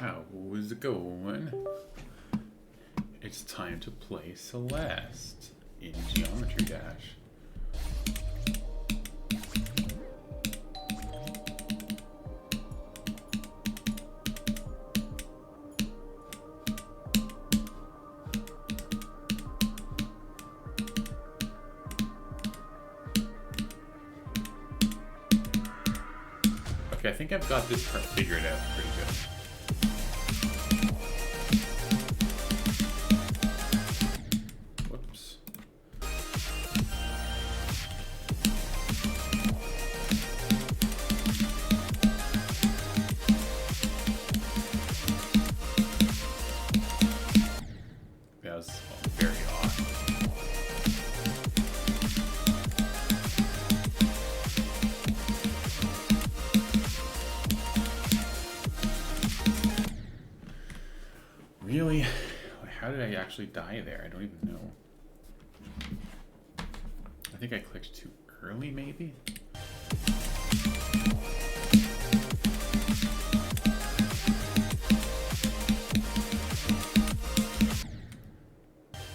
How's it going? It's time to play Celeste in Geometry Dash. Okay, I think I've got this part figured out pretty good. Whoops. That was very off. Really? How did I actually die there? I don't even know. I think I clicked too early, maybe?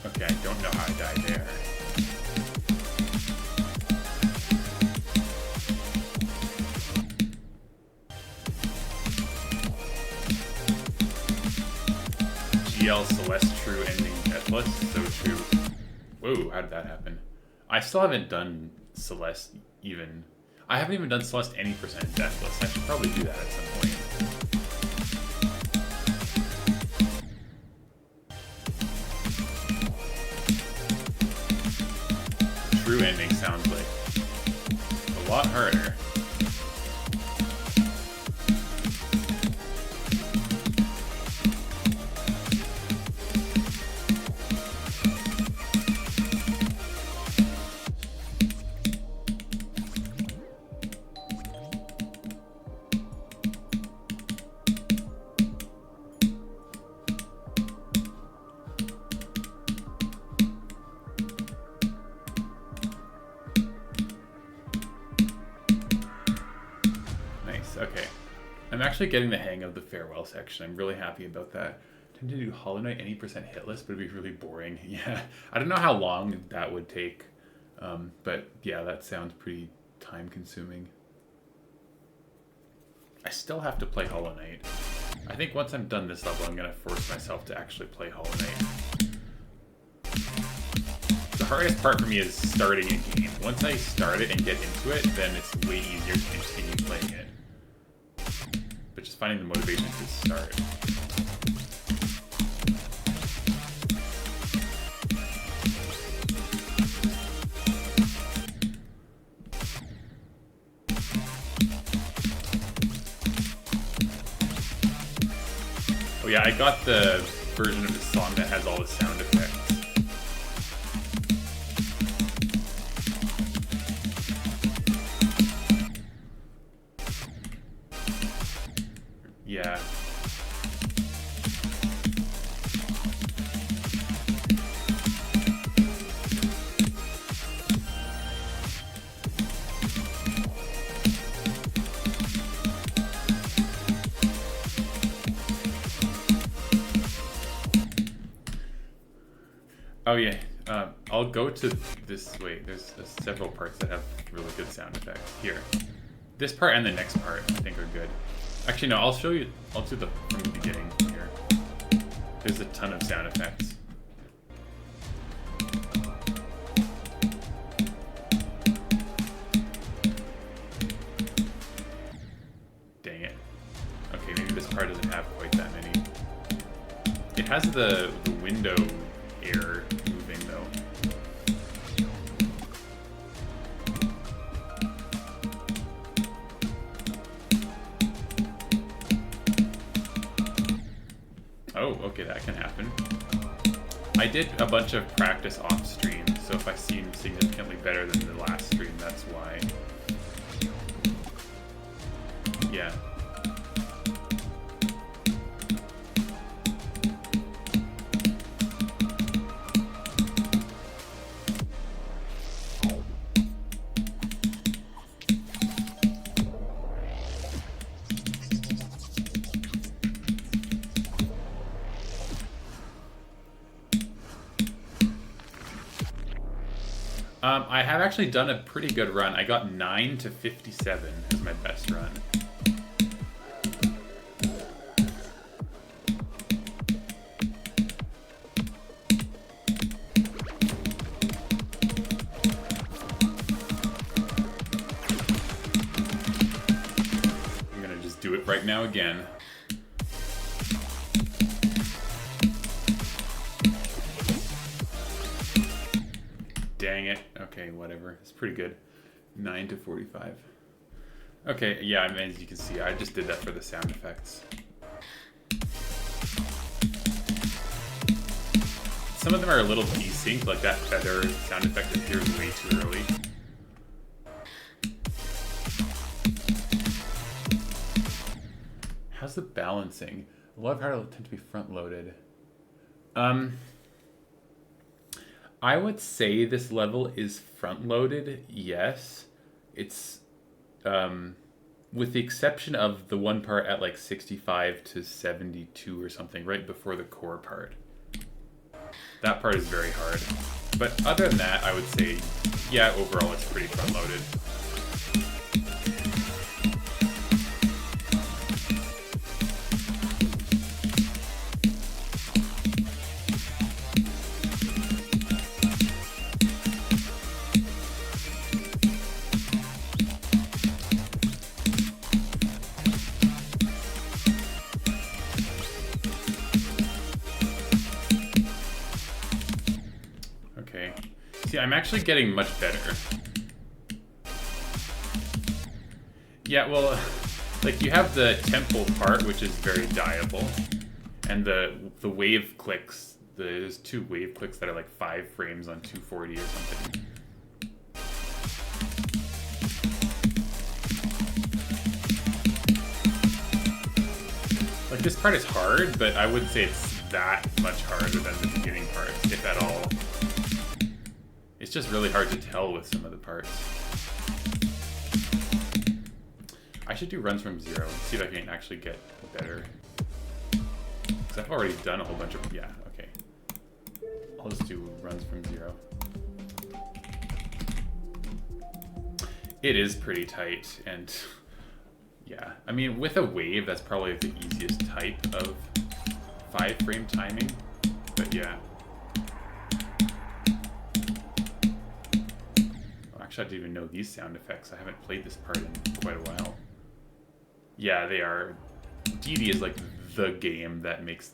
Okay, I don't know how I died there. GL Celeste true ending deathless, so true. Whoa, how did that happen? I still haven't done Celeste even. I haven't even done Celeste any percent deathless. I should probably do that at some point. The true ending sounds like a lot harder. Okay, I'm actually getting the hang of the farewell section. I'm really happy about that. I tend to do Hollow Knight any percent hitless, but it'd be really boring. Yeah, I don't know how long that would take, but yeah, that sounds pretty time consuming. I still have to play Hollow Knight. I think once I'm done this level, I'm gonna force myself to actually play Hollow Knight. The hardest part for me is starting a game. Once I start it and get into it, then it's way easier to continue playing it. But just finding the motivation to start. Oh yeah, I got the version of the song that has all the sound effects. Yeah. Oh yeah, I'll go to this, wait, there's several parts that have really good sound effects. Here. This part and the next part I think are good. Actually no, I'll show you, I'll do the from the beginning here. There's a ton of sound effects. Dang it. Okay, maybe this part doesn't have quite that many. It has the window air moving though. Oh, okay, that can happen. I did a bunch of practice off stream, so if I seem significantly better than the last stream, that's why. Yeah. I have actually done a pretty good run. I got 9 to 57 as my best run. I'm gonna just do it right now again. Dang it. Okay, whatever. It's pretty good. 9 to 45. Okay, yeah, I mean, as you can see, I just did that for the sound effects. Some of them are a little desynced, like that feather sound effect appears way too early. How's the balancing? A lot of how it'll tend to be front-loaded. I would say this level is front-loaded, yes. It's, with the exception of the one part at like 65 to 72 or something, right before the core part. That part is very hard. But other than that, I would say, yeah, overall it's pretty front-loaded. I'm actually getting much better. Yeah, well, like you have the tempo part, which is very dieable, and the wave clicks. There's 2 wave clicks that are like 5 frames on 240 or something. Like this part is hard, but I wouldn't say it's that much harder than the beginning parts, if at all. It's just really hard to tell with some of the parts. I should do runs from 0 and see if I can actually get better. Because I've already done a whole bunch of... Yeah, okay. I'll just do runs from 0. It is pretty tight, and... Yeah, I mean, with a wave, that's probably the easiest type of 5-frame timing. But yeah. Actually, I didn't even know these sound effects. I haven't played this part in quite a while. Yeah, they are. DD is like the game that makes...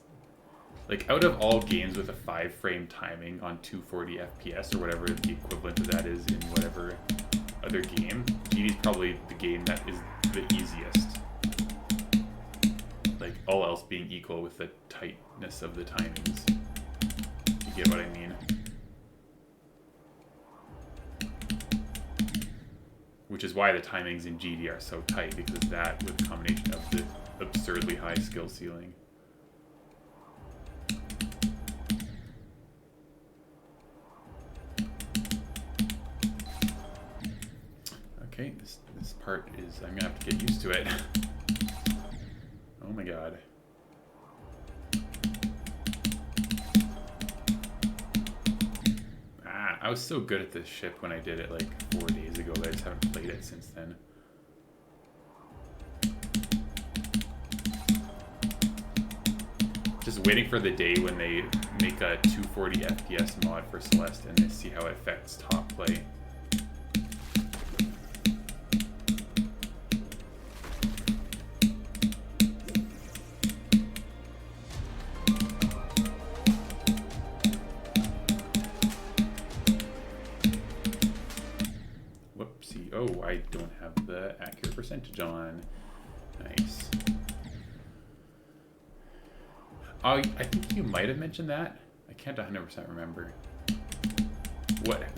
Like, out of all games with a 5-frame timing on 240 FPS, or whatever the equivalent of that is in whatever other game, DD is probably the game that is the easiest. Like, all else being equal with the tightness of the timings. You get what I mean? Which is why the timings in GD are so tight, because that, with a combination of the absurdly high skill ceiling. Okay, this part is... I'm gonna have to get used to it. Oh my god. I was so good at this ship when I did it like 4 days ago, but I just haven't played it since then. Just waiting for the day when they make a 240 FPS mod for Celeste and they see how it affects top play. Oh, I don't have the accurate percentage on. Nice. Oh, I think you might have mentioned that. I can't 100% remember.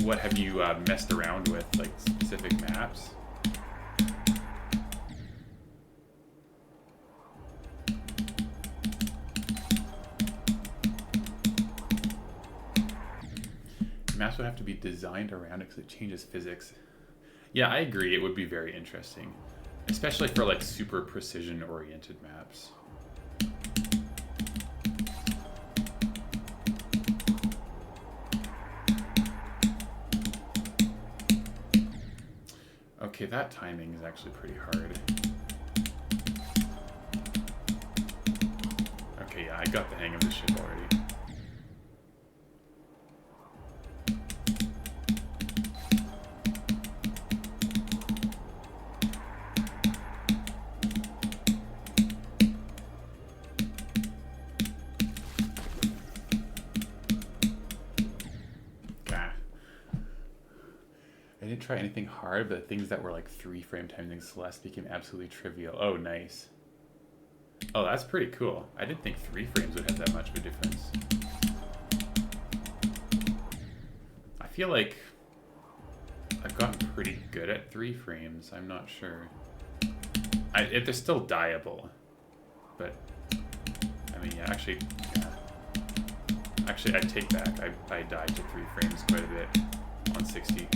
What have you messed around with, like specific maps? Maps would have to be designed around it because it changes physics. Yeah, I agree. It would be very interesting, especially for like super precision-oriented maps. Okay, that timing is actually pretty hard. Okay, yeah, I got the hang of this ship already. I didn't try anything hard, but things that were like 3 frame timings less became absolutely trivial. Oh, nice. Oh, that's pretty cool. I didn't think 3 frames would have that much of a difference. I feel like I've gotten pretty good at 3 frames. I'm not sure. They're still dieable, but I mean, yeah, actually, yeah. Actually, I take back. I died to 3 frames quite a bit on 60.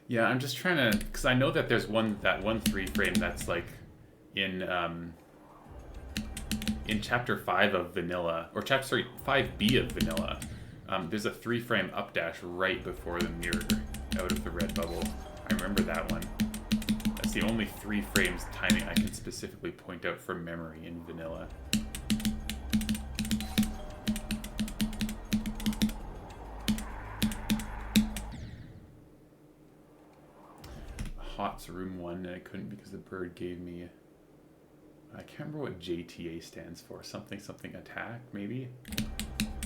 Yeah, I'm just trying to, because I know that there's that one 3 frame that's like in chapter 5 of Vanilla, or chapter 5B of Vanilla. There's a 3 frame updash right before the mirror out of the red bubble. I remember that one. That's the only 3 frames timing I can specifically point out from memory in Vanilla. Hot's room 1, and I couldn't because the bird gave me... I can't remember what JTA stands for. Something attack, maybe?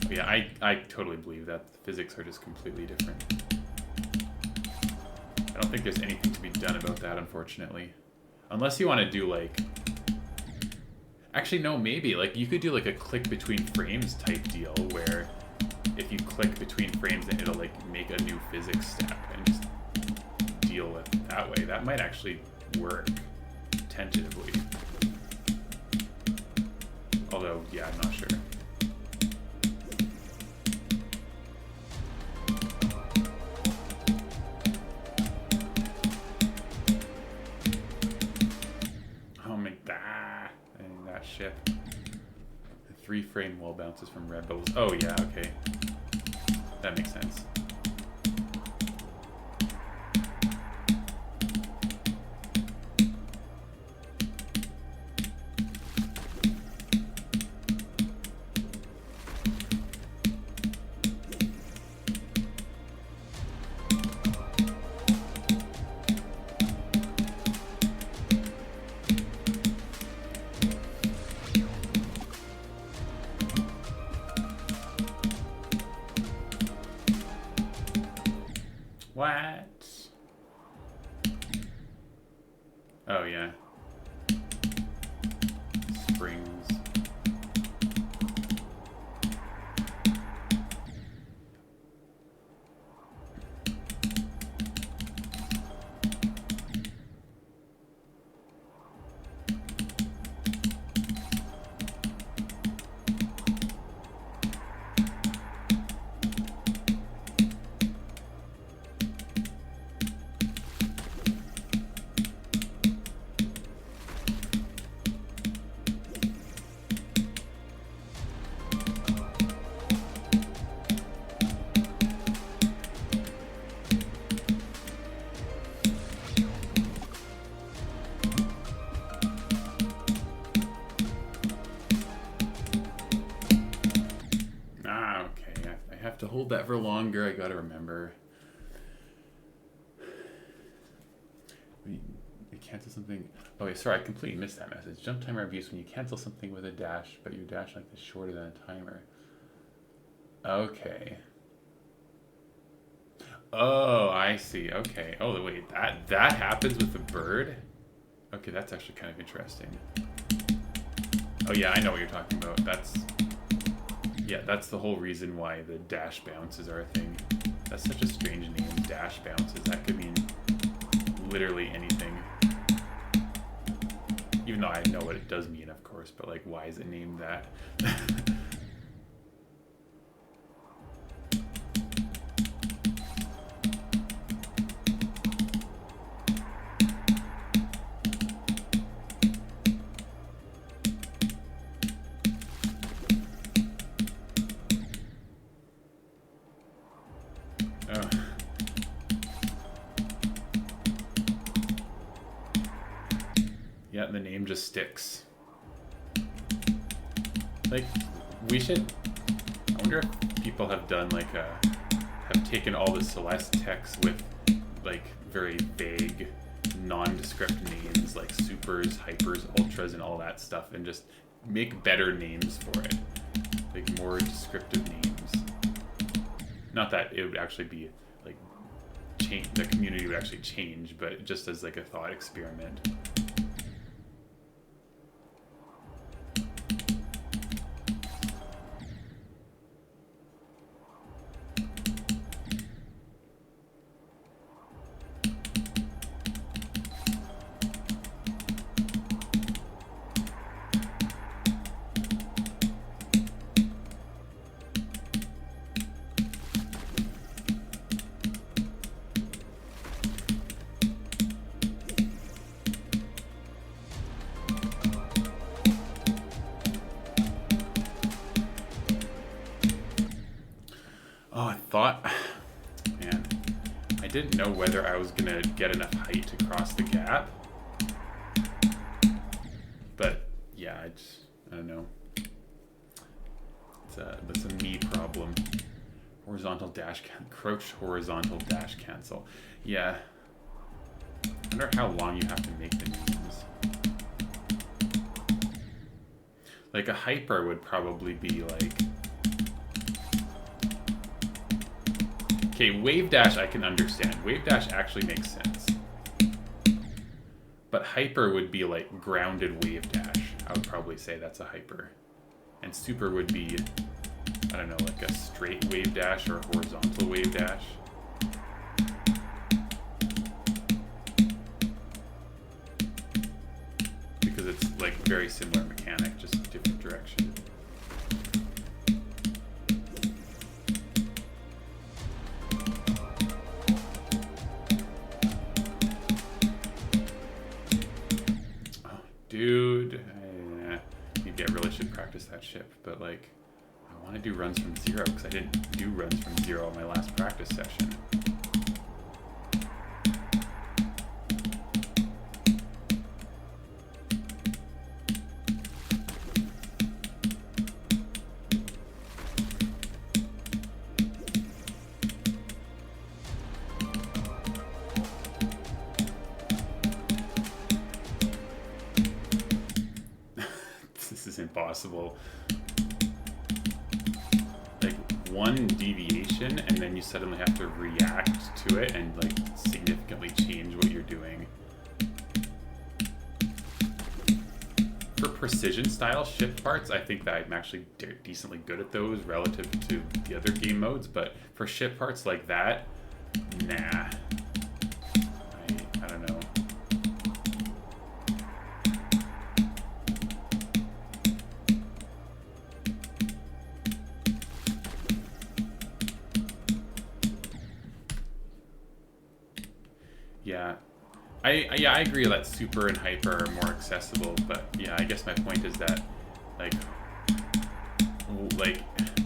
But yeah, I totally believe that. The physics are just completely different. I don't think there's anything to be done about that, unfortunately. Unless you want to do, like... Actually, no, maybe. Like, you could do, like, a click between frames type deal, where if you click between frames, then it'll, like, make a new physics step, and just deal with it that way. That might actually work, tentatively. Although, yeah, I'm not sure. Oh my god. And that ship. The 3 frame wall bounces from red bubbles. Oh yeah, okay. That makes sense. What? Oh, yeah. Springs. To hold that for longer, I gotta remember. You cancel something. Oh, wait, sorry, I completely missed that message. Jump timer abuse when you cancel something with a dash, but your dash length is shorter than a timer. Okay. Oh, I see. Okay. Oh, wait, that happens with the bird? Okay, that's actually kind of interesting. Oh, yeah, I know what you're talking about. Yeah, that's the whole reason why the dash bounces are a thing. That's such a strange name, dash bounces. That could mean literally anything. Even though I know what it does mean, of course, but like, why is it named that? Yeah, the name just sticks. Like, we should... I wonder if people have done like a... have taken all the Celeste text with like very vague, nondescript names like supers, hypers, ultras, and all that stuff, and just make better names for it. Like more descriptive names. Not that it would actually be like change, the community would actually change, but just as like a thought experiment. Didn't know whether I was gonna get enough height to cross the gap, but yeah, I don't know. That's a me problem. Horizontal dash crouch, horizontal dash cancel. Yeah. I wonder how long you have to make the names. Like a hyper would probably be like. Okay, wave dash I can understand. Wave dash actually makes sense. But hyper would be like grounded wave dash. I would probably say that's a hyper. And super would be, I don't know, like a straight wave dash or a horizontal wave dash. Because it's like very similar mechanic, just different direction. Dude, maybe I really should practice that ship, but like, I want to do runs from zero because I didn't do runs from zero on my last practice session. Impossible. Like one deviation and then you suddenly have to react to it and like significantly change what you're doing. For precision style shift parts, I think that I'm actually decently good at those relative to the other game modes, but for shift parts like that, nah. I don't know. Yeah, I agree that super and hyper are more accessible, but yeah, I guess my point is that like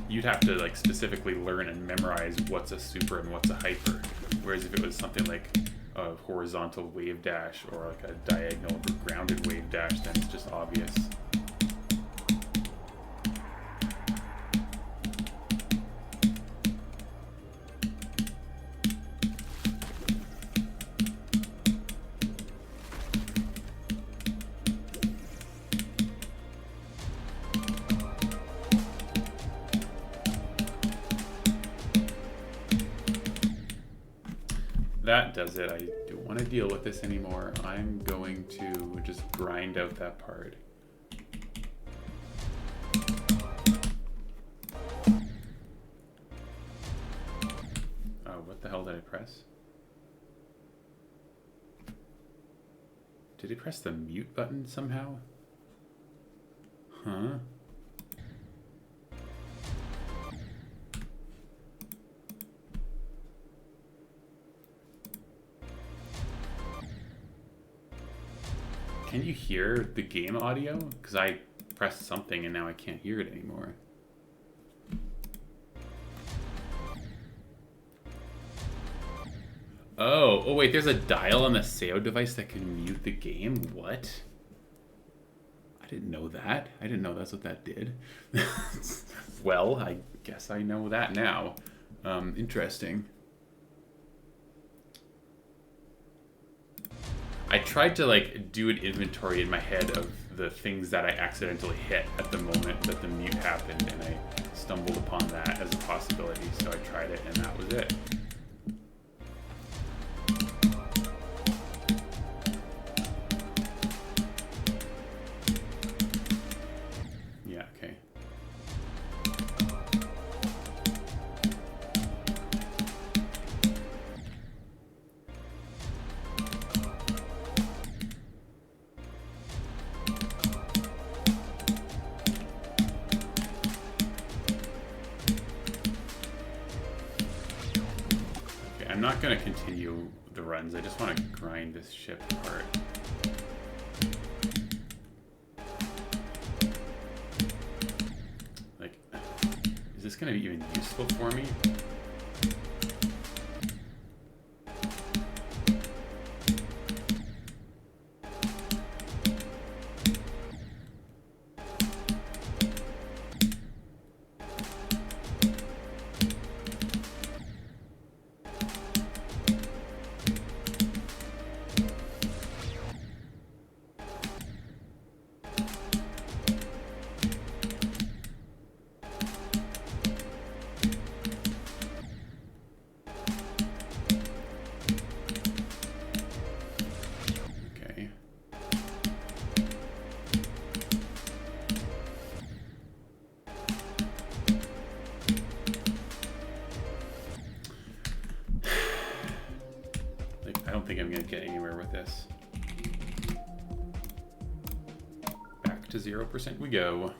you'd have to like specifically learn and memorize what's a super and what's a hyper, whereas if it was something like a horizontal wave dash or like a diagonal or grounded wave dash, then it's just obvious. That does it. I don't want to deal with this anymore. I'm going to just grind out that part. Oh, what the hell did I press? Did he press the mute button somehow? Huh? Can you hear the game audio? Because I pressed something and now I can't hear it anymore. Oh wait, there's a dial on the SEO device that can mute the game? What? I didn't know that. I didn't know that's what that did. Well, I guess I know that now. Interesting. I tried to like do an inventory in my head of the things that I accidentally hit at the moment that the mute happened, and I stumbled upon that as a possibility, so I tried it, and that was it. Yeah, okay. I'm not going to continue the runs. I just want to grind this ship apart. Like, is this going to be even useful for me? I don't think I'm going to get anywhere with this. Back to 0% we go.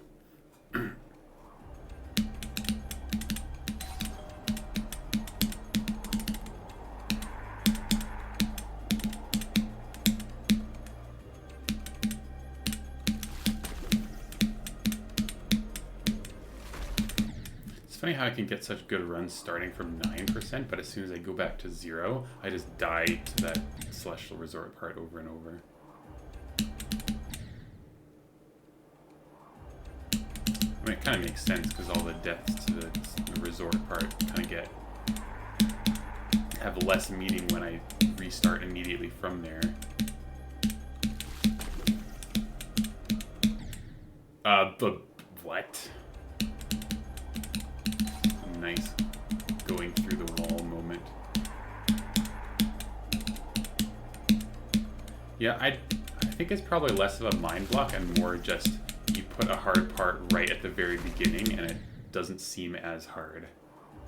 It's funny how I can get such good runs starting from 9%, but as soon as I go back to 0, I just die to that Celestial Resort part over and over. I mean, it kind of makes sense because all the deaths to the resort part kind of have less meaning when I restart immediately from there. But what? Nice going through the wall moment. Yeah, I think it's probably less of a mind block and more just you put a hard part right at the very beginning and it doesn't seem as hard.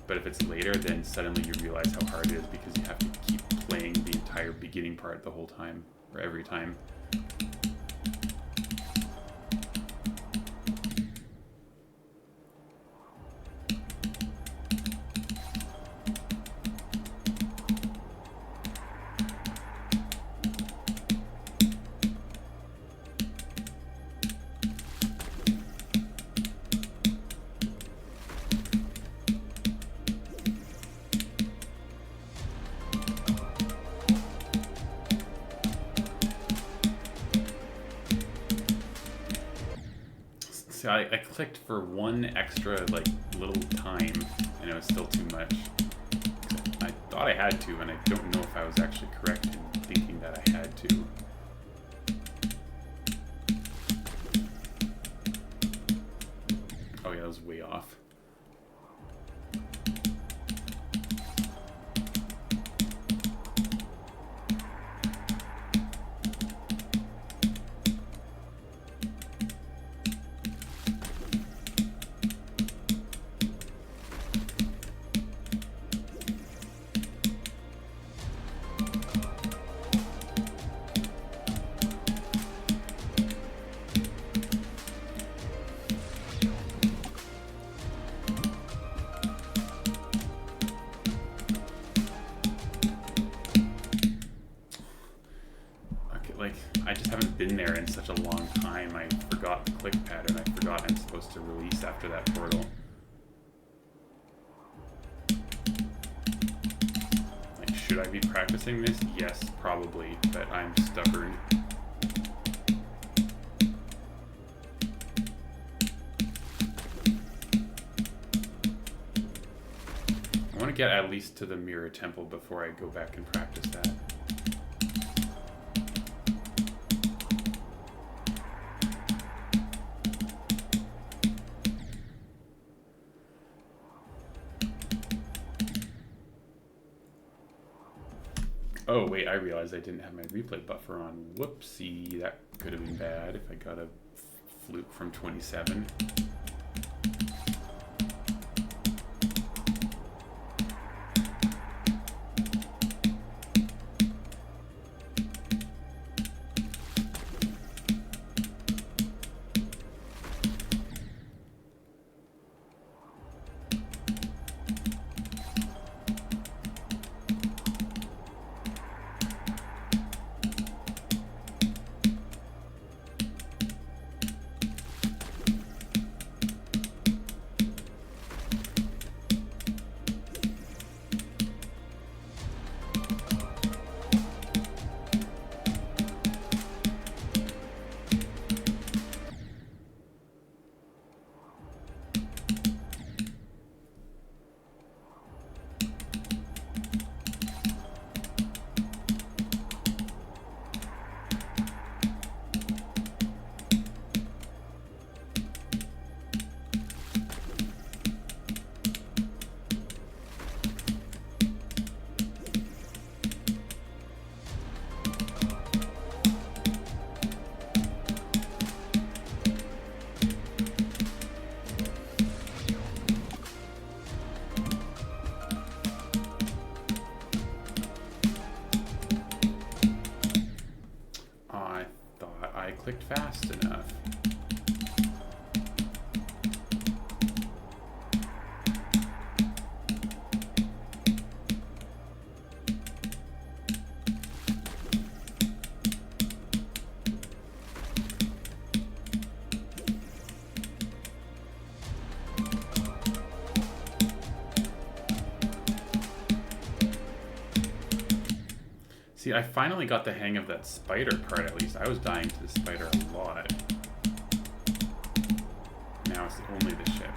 But if it's later, then suddenly you realize how hard it is because you have to keep playing the entire beginning part the whole time, or every time. So I clicked for one extra little time and it was still too much. I thought I had to, and I don't know if I was actually correct in thinking that I had to. Oh yeah, that was way off. I just haven't been there in such a long time. I forgot the click pattern. I forgot I'm supposed to release after that portal. Like, should I be practicing this? Yes, probably, but I'm stubborn. get at least to the mirror temple before I go back and practice that. Oh wait, I realized I didn't have my replay buffer on. Whoopsie, that could have been bad if I got a fluke from 27. Clicked fast enough. See, I finally got the hang of that spider part at least. I was dying to the spider a lot. Now it's only the ship.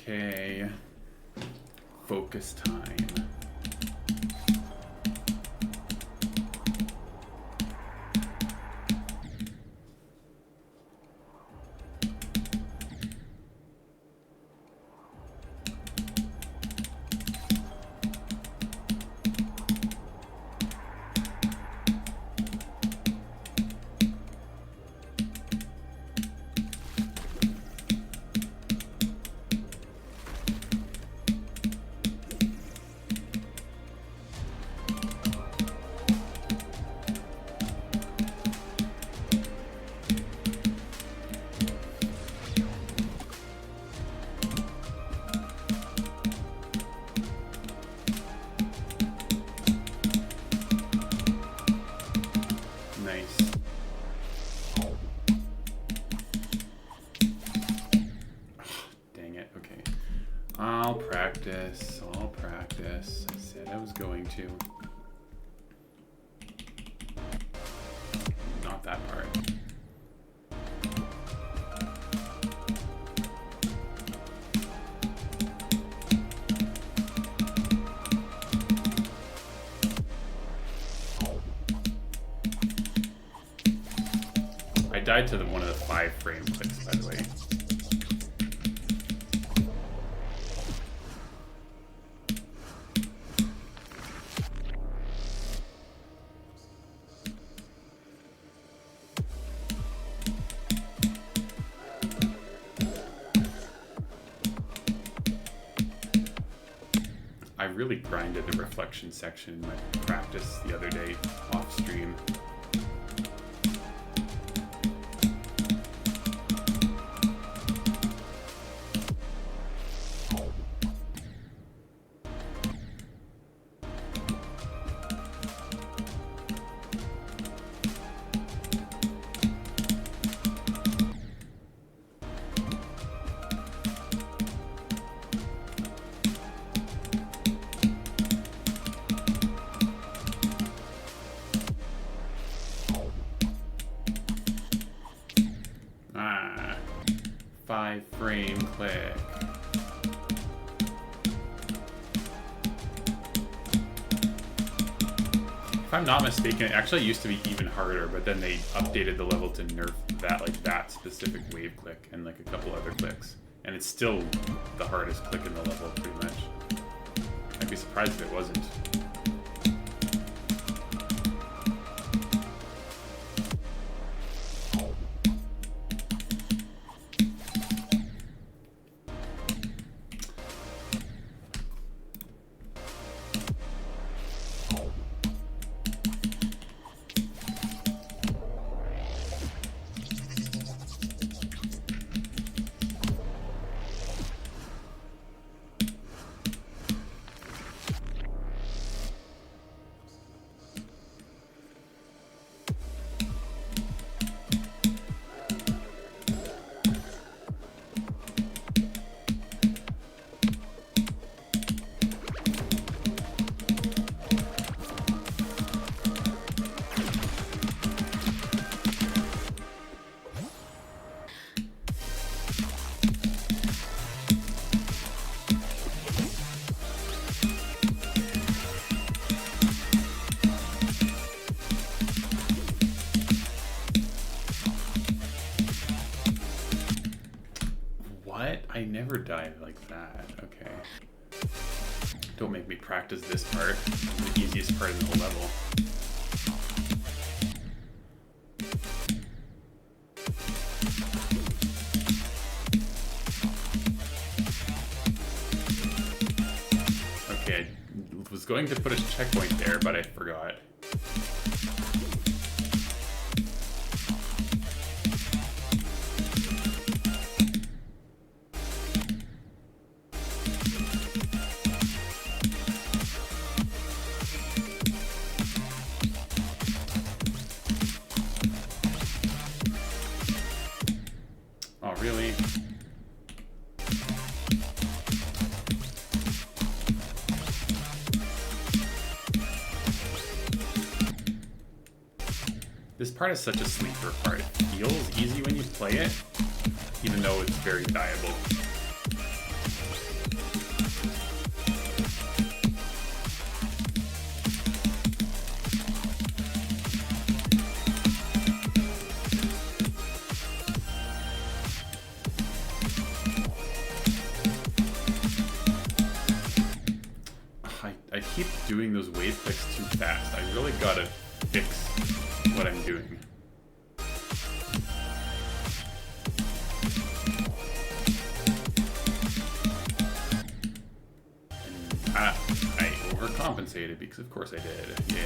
Okay, focus time. I'll practice. I said I was going to. Not that part. I died to one of the 5-frame clicks, by the way. I really grinded the reflection section in my practice the other day off stream. 5-frame click. If I'm not mistaken, it actually used to be even harder, but then they updated the level to nerf that, like that specific wave click and like a couple other clicks. And it's still the hardest click in the level, pretty much. I'd be surprised if it wasn't. I never died like that. Okay. Don't make me practice this part. The easiest part in the whole level. Okay, I was going to put a checkpoint there, but I forgot. Really? This part is such a sleeper part. It feels easy when you play it, even though it's very dieable. I keep doing those wave clicks too fast. I really gotta fix what I'm doing. And I overcompensated because of course I did. Yay.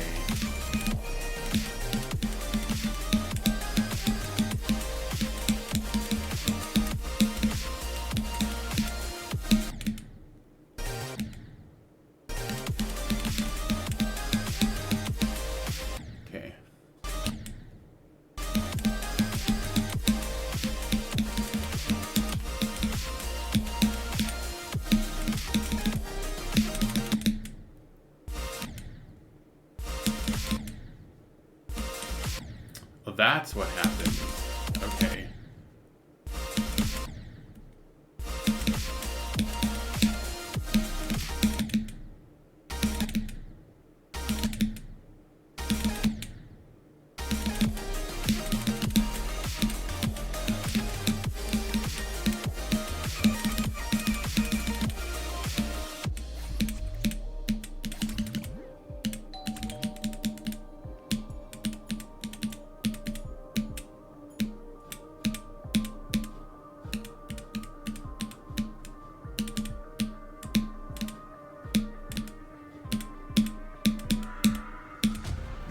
That's what happened. Okay.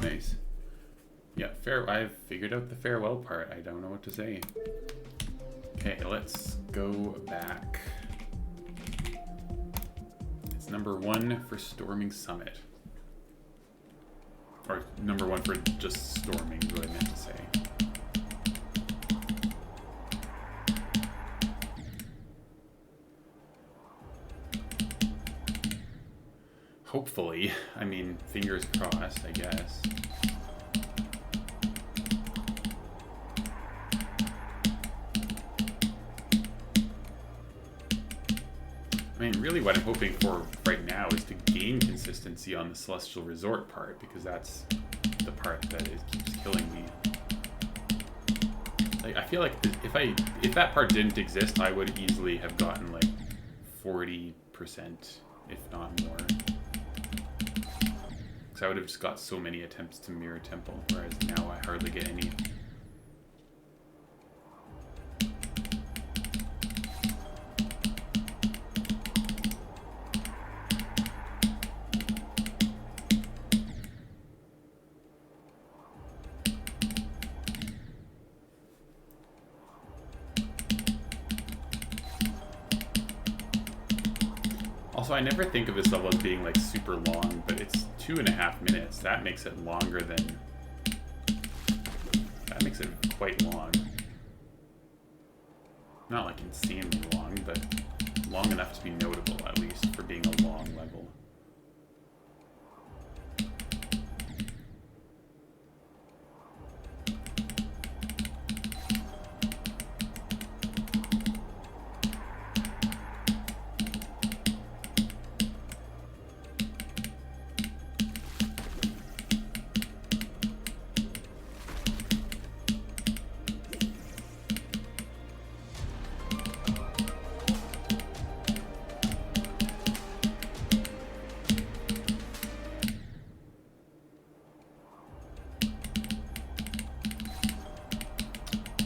Nice. Yeah, I've figured out the farewell part. I don't know what to say. Okay, let's go back. It's number 1 for Storming Summit. Or number 1 for just storming, is what I meant to say. Hopefully. I mean, fingers crossed, I guess. really what I'm hoping for right now is to gain consistency on the Celestial Resort part, because that's the part that keeps killing me. Like, I feel like if that part didn't exist, I would easily have gotten like 40%, if not more. Because I would have just got so many attempts to Mirror Temple, whereas now I hardly get any. Also, I never think of this level as being like super long, but it's 2.5 minutes. That makes it longer than... That makes it quite long. Not like insanely long, but long enough to be notable, at least, for being a long level.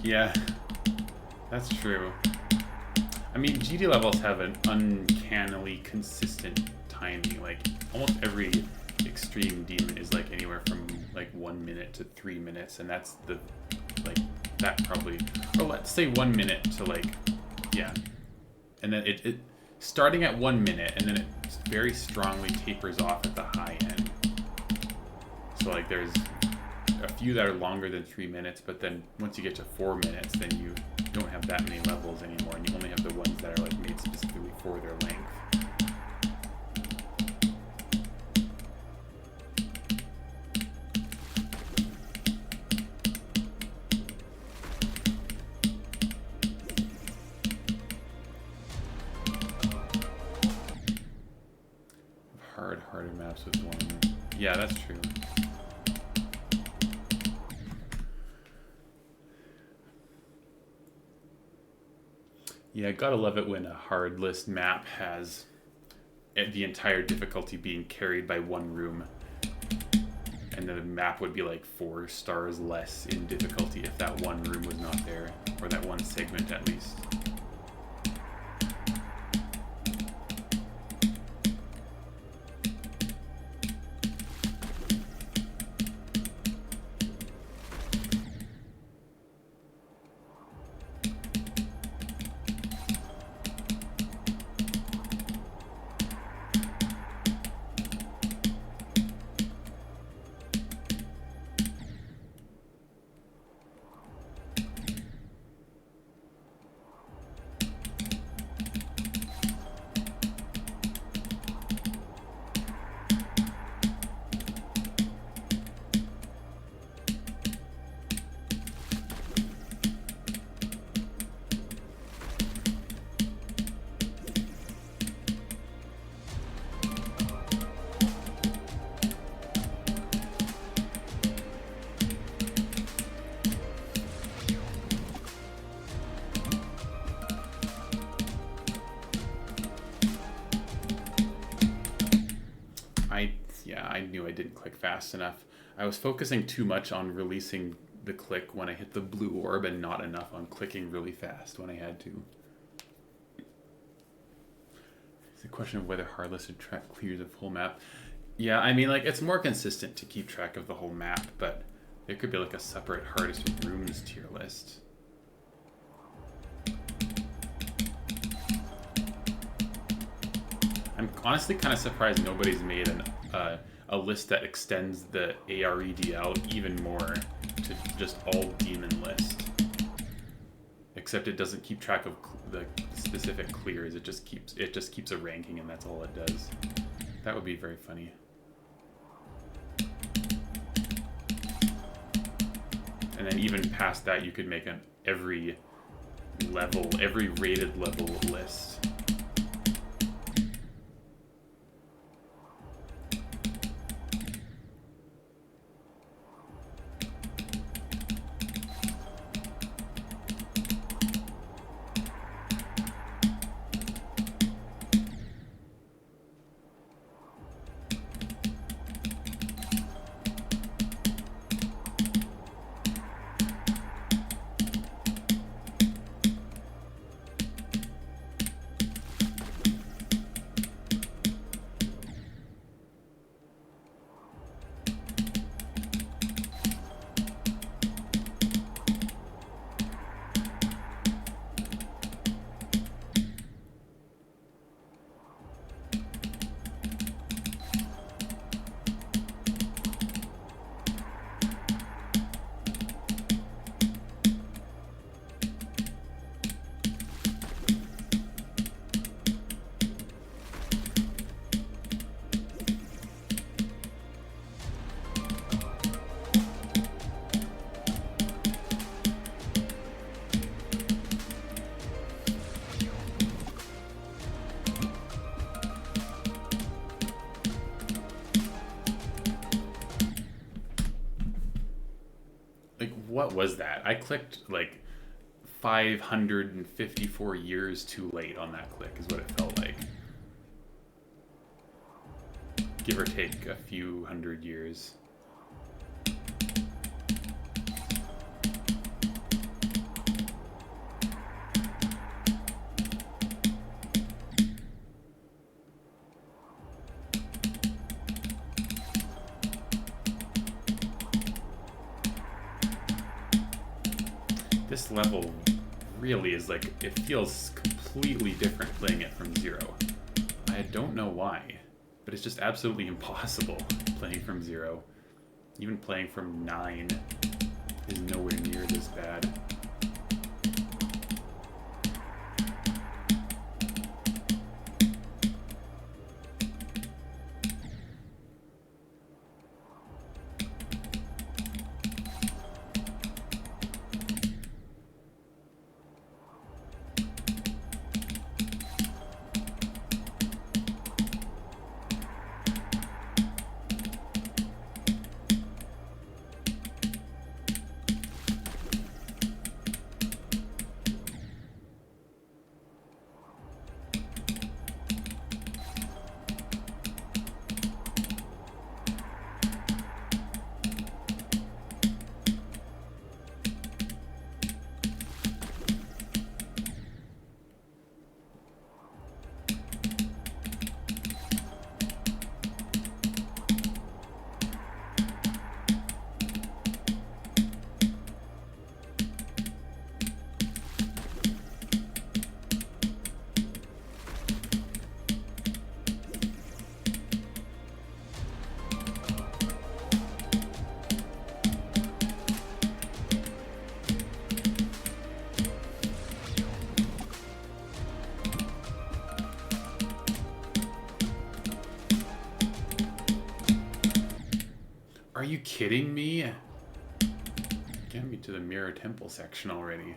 Yeah, that's true. I mean, GD levels have an uncannily consistent timing. Like, almost every extreme demon is like anywhere from like 1 minute to 3 minutes, and that's the, like, that probably, or let's say 1 minute to like, yeah. And then it starting at 1 minute, and then it very strongly tapers off at the high end. So like there's a few that are longer than 3 minutes, but then once you get to 4 minutes, then you don't have that many levels anymore, and you only have the ones that are like made specifically for their length. Harder maps with one. Yeah, that's true. Yeah, gotta love it when a hard list map has the entire difficulty being carried by one room. And then the map would be like 4 stars less in difficulty if that one room was not there, or that one segment at least. I knew I didn't click fast enough. I was focusing too much on releasing the click when I hit the blue orb and not enough on clicking really fast when I had to. It's a question of whether hard listed track clears a full map. Yeah, I mean, like, it's more consistent to keep track of the whole map, but there could be like a separate hardest rooms tier list. I'm honestly kind of surprised nobody's made a list that extends the ARED out even more to just all demon list. Except it doesn't keep track of the specific clears. It just keeps a ranking, and that's all it does. That would be very funny. And then even past that, you could make every rated level list. Like, what was that? I clicked like 554 years too late on that click is what it felt like. Give or take a few hundred years. This level really is like, it feels completely different playing it from 0. I don't know why, but it's just absolutely impossible playing from 0. Even playing from 9 is nowhere near this bad. Are you kidding me? Get me to the Mirror Temple section already.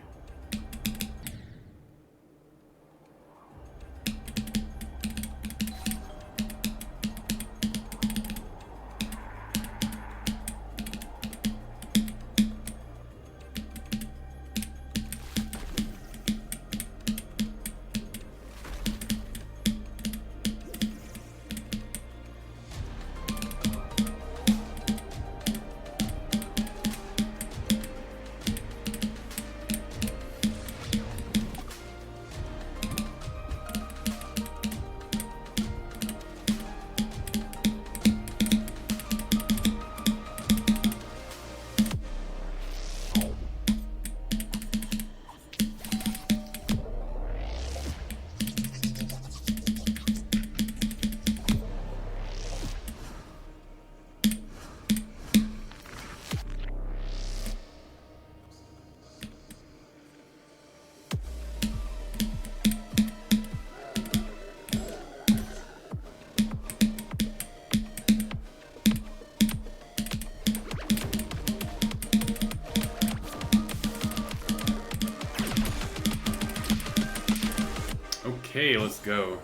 Okay, let's go.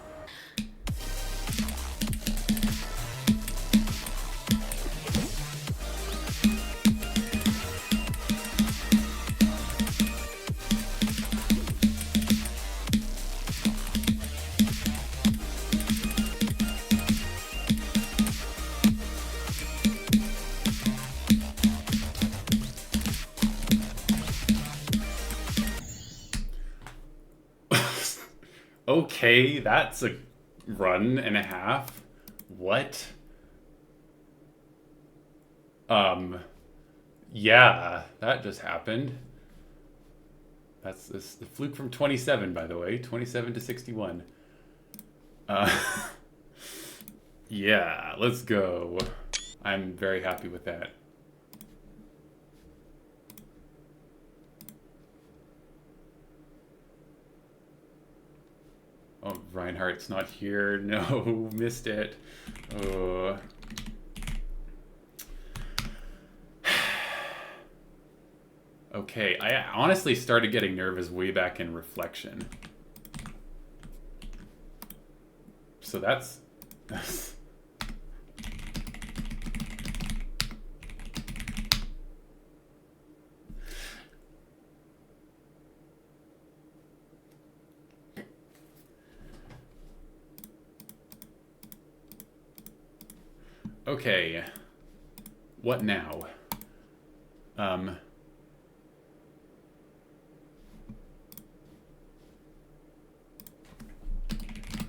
Okay, that's a run and a half. What? Yeah, that just happened. That's the fluke from 27, by the way. 27 to 61. Yeah, let's go. I'm very happy with that. Oh, Reinhardt's not here. No, missed it. Oh. Okay, I honestly started getting nervous way back in Reflection. So that's... Okay. What now?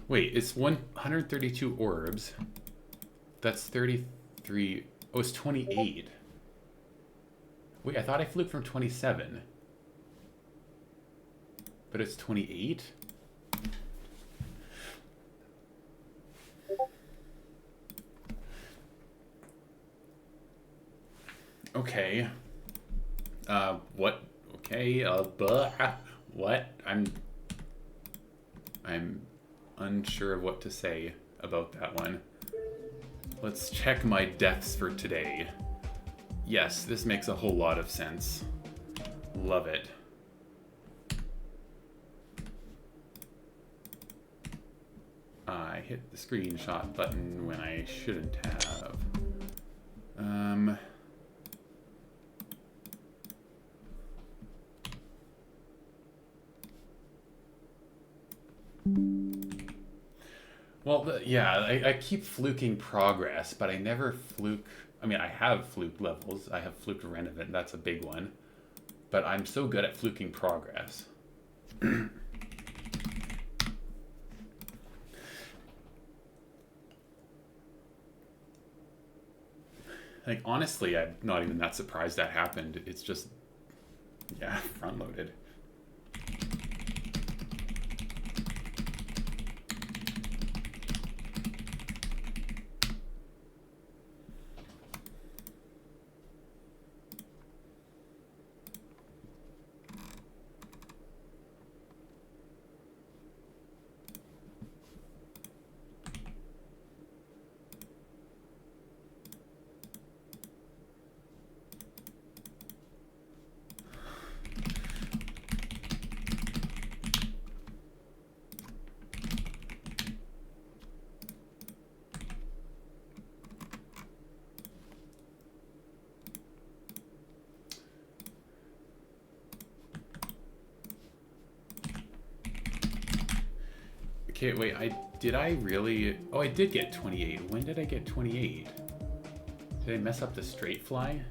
Wait, it's 132 orbs. That's 33. Oh, it's 28. Wait, I thought I fluked from 27. But it's 28? Okay. What? Okay, what? I'm unsure of what to say about that one. Let's check my deaths for today. Yes, this makes a whole lot of sense. Love it. I hit the screenshot button when I shouldn't have. Well, yeah, I keep fluking progress, but I never fluke. I mean, I have fluke levels. I have fluked Renovant. That's a big one. But I'm so good at fluking progress. Like, honestly, I'm not even that surprised that happened. It's just, yeah, front-loaded. Okay, wait, did I really... Oh, I did get 28. When did I get 28? Did I mess up the straight fly?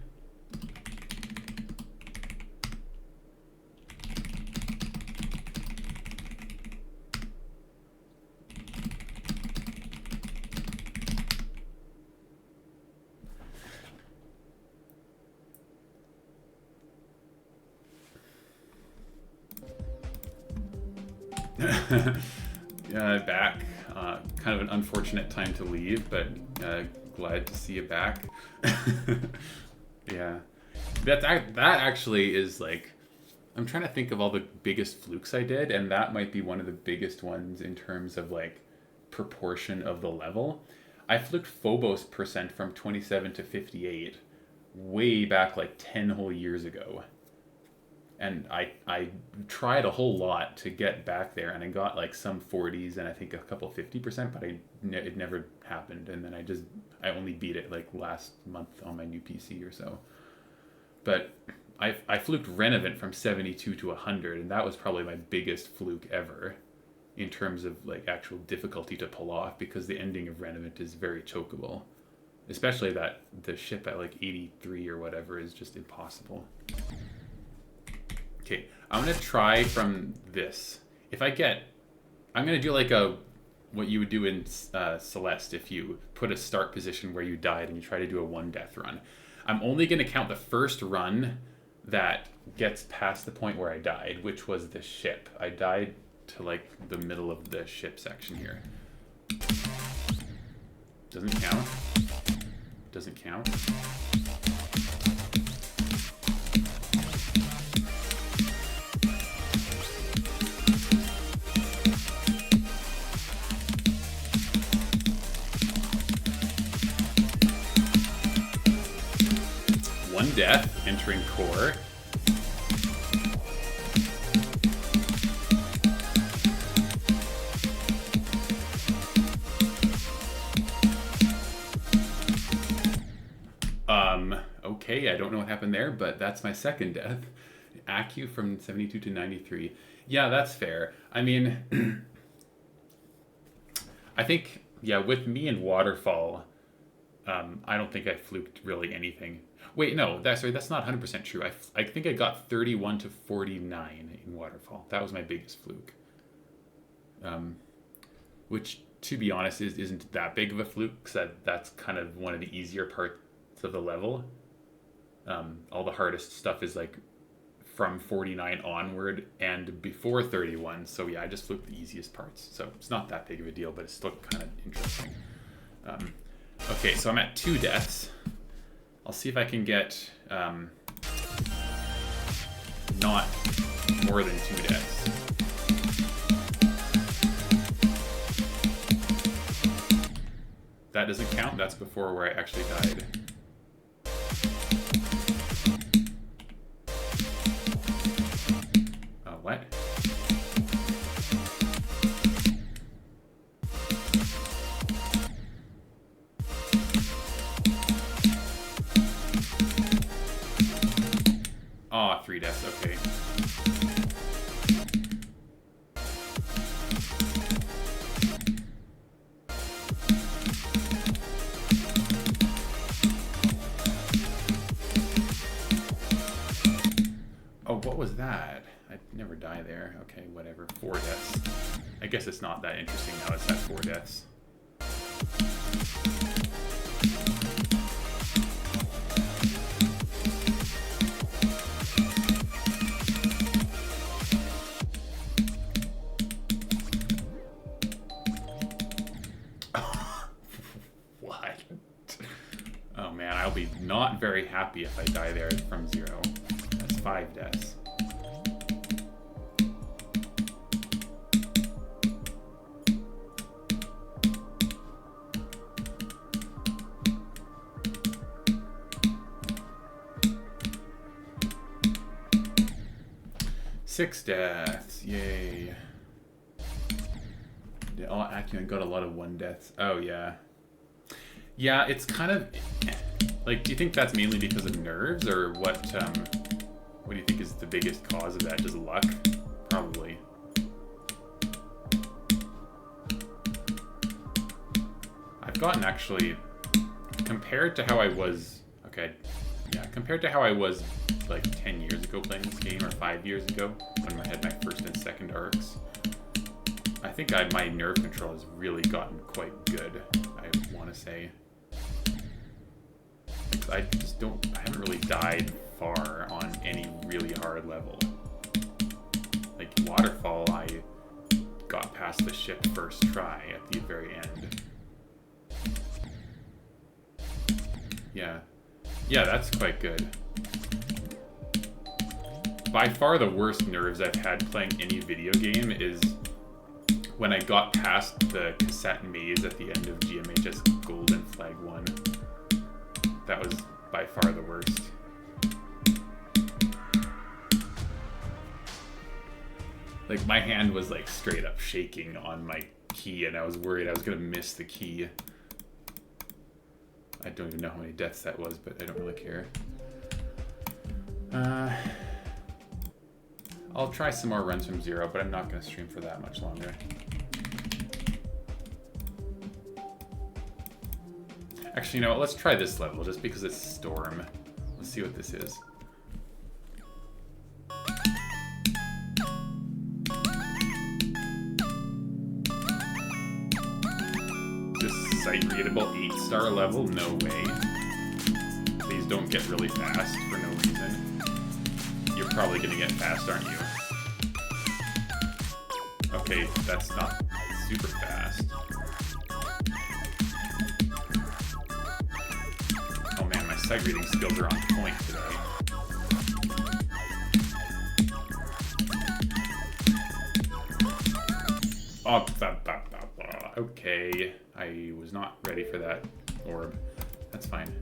Back. Kind of an unfortunate time to leave, but glad to see you back. Yeah. That actually is like... I'm trying to think of all the biggest flukes I did, and that might be one of the biggest ones in terms of like proportion of the level. I fluked Phobos percent from 27 to 58 way back like 10 whole years ago. And I tried a whole lot to get back there, and I got like some 40s and I think a couple 50%, but it never happened. And then I only beat it like last month on my new PC or so. But I fluked Renovant from 72 to 100, and that was probably my biggest fluke ever in terms of like actual difficulty to pull off, because the ending of Renovant is very chokeable. Especially that the ship at like 83 or whatever is just impossible. Okay, I'm gonna try from this. If I get, I'm gonna do like what you would do in Celeste if you put a start position where you died and you try to do a 1 death run. I'm only gonna count the first run that gets past the point where I died, which was the ship. I died to like the middle of the ship section here. Doesn't count. Doesn't count. Death entering core. Okay, I don't know what happened there, but that's my second death. Acu from 72 to 93. Yeah, that's fair. I mean, I think, yeah, with me and Waterfall, I don't think I fluked really anything. Wait, no, that's not 100% true. I think I got 31 to 49 in Waterfall. That was my biggest fluke. Which, to be honest, isn't that big of a fluke, because that's kind of one of the easier parts of the level. All the hardest stuff is like from 49 onward and before 31. So yeah, I just fluked the easiest parts. So it's not that big of a deal, but it's still kind of interesting. Okay, so I'm at 2 deaths. I'll see if I can get not more than 2 deaths. That doesn't count. That's before where I actually died. What? Aw, 3 deaths, okay. Oh, what was that? I'd never die there. Okay, whatever. 4 deaths. I guess it's not that interesting now. It's at 4 deaths. What? Oh man, I'll be not very happy if I die there from 0. That's 5 deaths. Six deaths, yay. Oh, Acumen got a lot of 1 deaths. Oh, yeah. Yeah, it's kind of... Like, do you think that's mainly because of nerves, or what do you think is the biggest cause of that? Just luck? Probably. I've gotten, actually, compared to how I was... Okay, yeah, compared to how I was like 10 years ago playing this game, or 5 years ago when I had my first and second arcs, I think my nerve control has really gotten quite good, I want to say. I haven't really died far on any really hard level. Like Waterfall, I got past the ship first try at the very end. Yeah, that's quite good. By far the worst nerves I've had playing any video game is when I got past the cassette maze at the end of GMHS Golden Flag 1. That was by far the worst. Like, my hand was like straight up shaking on my key, and I was worried I was gonna miss the key. I don't even know how many deaths that was, but I don't really care. I'll try some more runs from 0, but I'm not going to stream for that much longer. Actually, you know what? Let's try this level, just because it's Storm. Let's see what this is. This sight-readable 8-star level? No way. Please don't get really fast for no reason. You're probably gonna get fast, aren't you? Okay, that's not super fast. Oh man, my sight reading skills are on point today. Oh, okay. I was not ready for that orb. That's fine.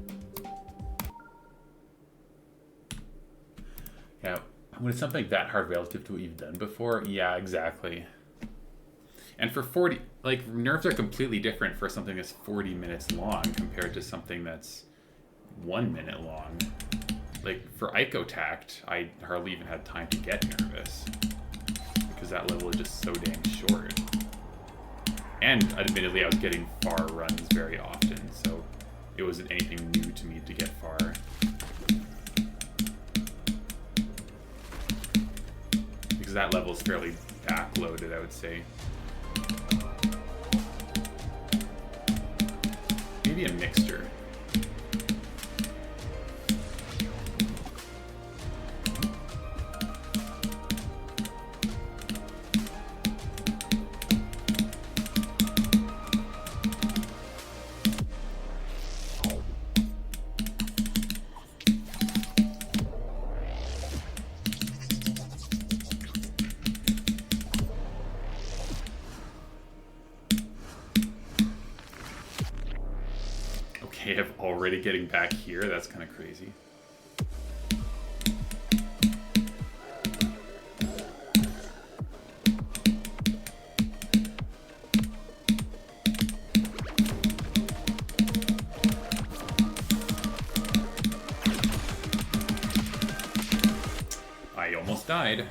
Yeah, when it's something that hard relative to what you've done before, yeah, exactly. And for 40, like, nerves are completely different for something that's 40 minutes long compared to something that's 1 minute long. Like, for Icotact, I hardly even had time to get nervous, because that level is just so dang short. And admittedly, I was getting far runs very often, so it wasn't anything new to me to get far. Because that level is fairly backloaded, I would say. Maybe a mixture. Okay, I'm already getting back here. That's kind of crazy. I almost died.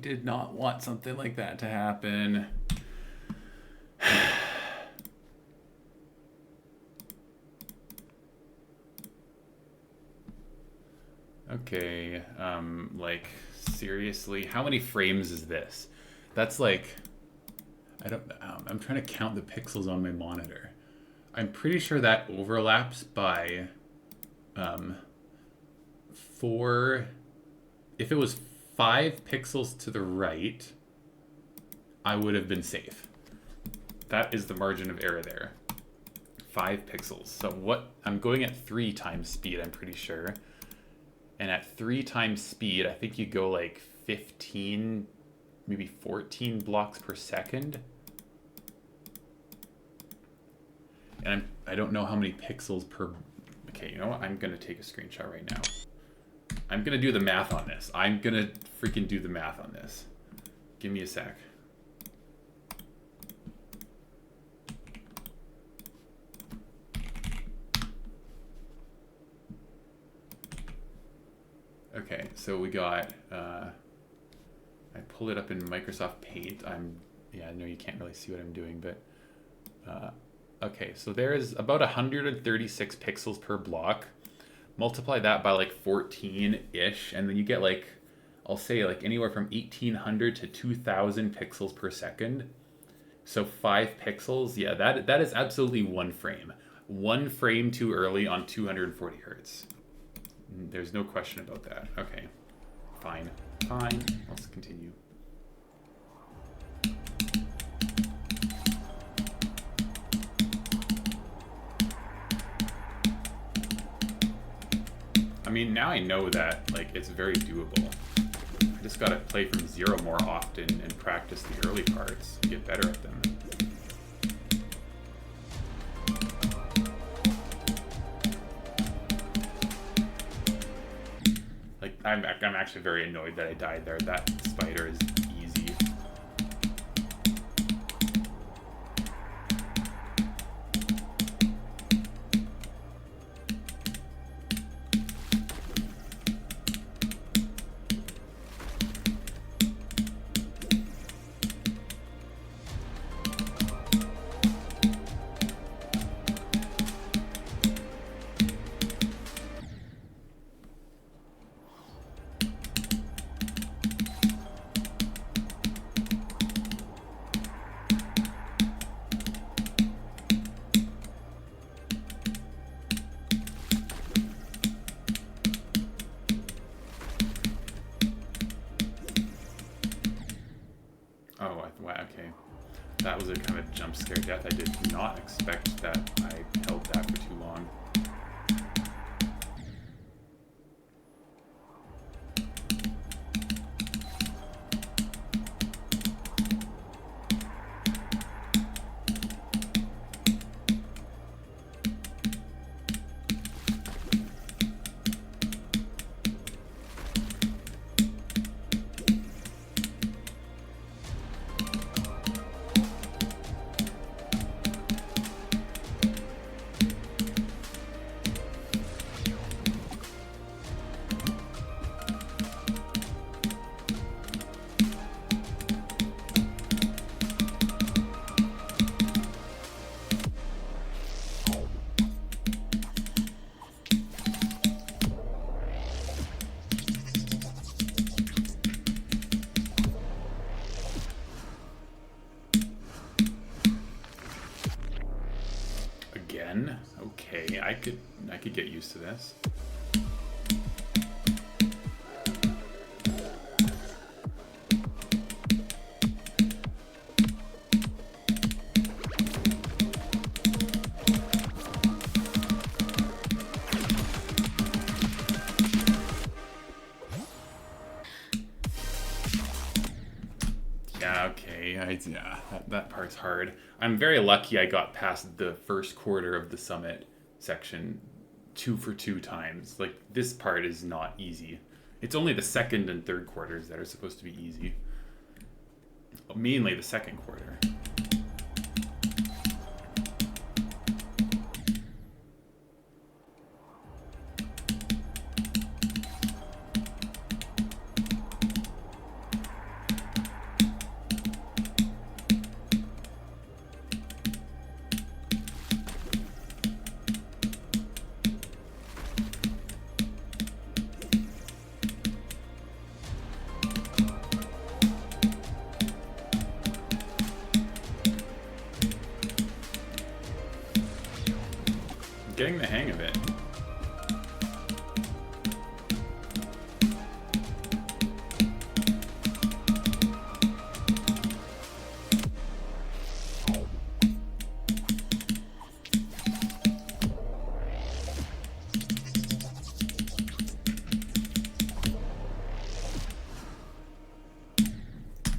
Did not want something like that to happen. Okay, like seriously, how many frames is this? That's like, I'm trying to count the pixels on my monitor. I'm pretty sure that overlaps by 4, if it was 5 pixels to the right, I would have been safe. That is the margin of error there. 5 pixels. So what, I'm going at 3 times speed, I'm pretty sure. And at 3 times speed, I think you go like 15, maybe 14 blocks per second. And I don't know how many pixels per, okay, you know what? I'm gonna take a screenshot right now. I'm gonna do the math on this. I'm gonna freaking do the math on this. Give me a sec. Okay, so we got, I pull it up in Microsoft Paint. Yeah, I know you can't really see what I'm doing, but, okay, so there's about 136 pixels per block. Multiply that by like 14-ish, and then you get like, I'll say like anywhere from 1800 to 2000 pixels per second. So 5 pixels, yeah, that is absolutely 1 frame. 1 frame too early on 240 hertz. There's no question about that. Okay, fine, fine, let's continue. I mean, now I know that, like, it's very doable. I just gotta play from 0 more often and practice the early parts, get better at them. Like, I'm actually very annoyed that I died there. That spider is easy. Okay. That was a kind of jump scare death. I did not expect that I held that for too long. could get used to this. Yeah, that part's hard. I'm very lucky I got past the first quarter of the summit section 2 for 2 times. Like, this part is not easy. It's only the second and third quarters that are supposed to be easy. Mainly the second quarter. Getting the hang of it.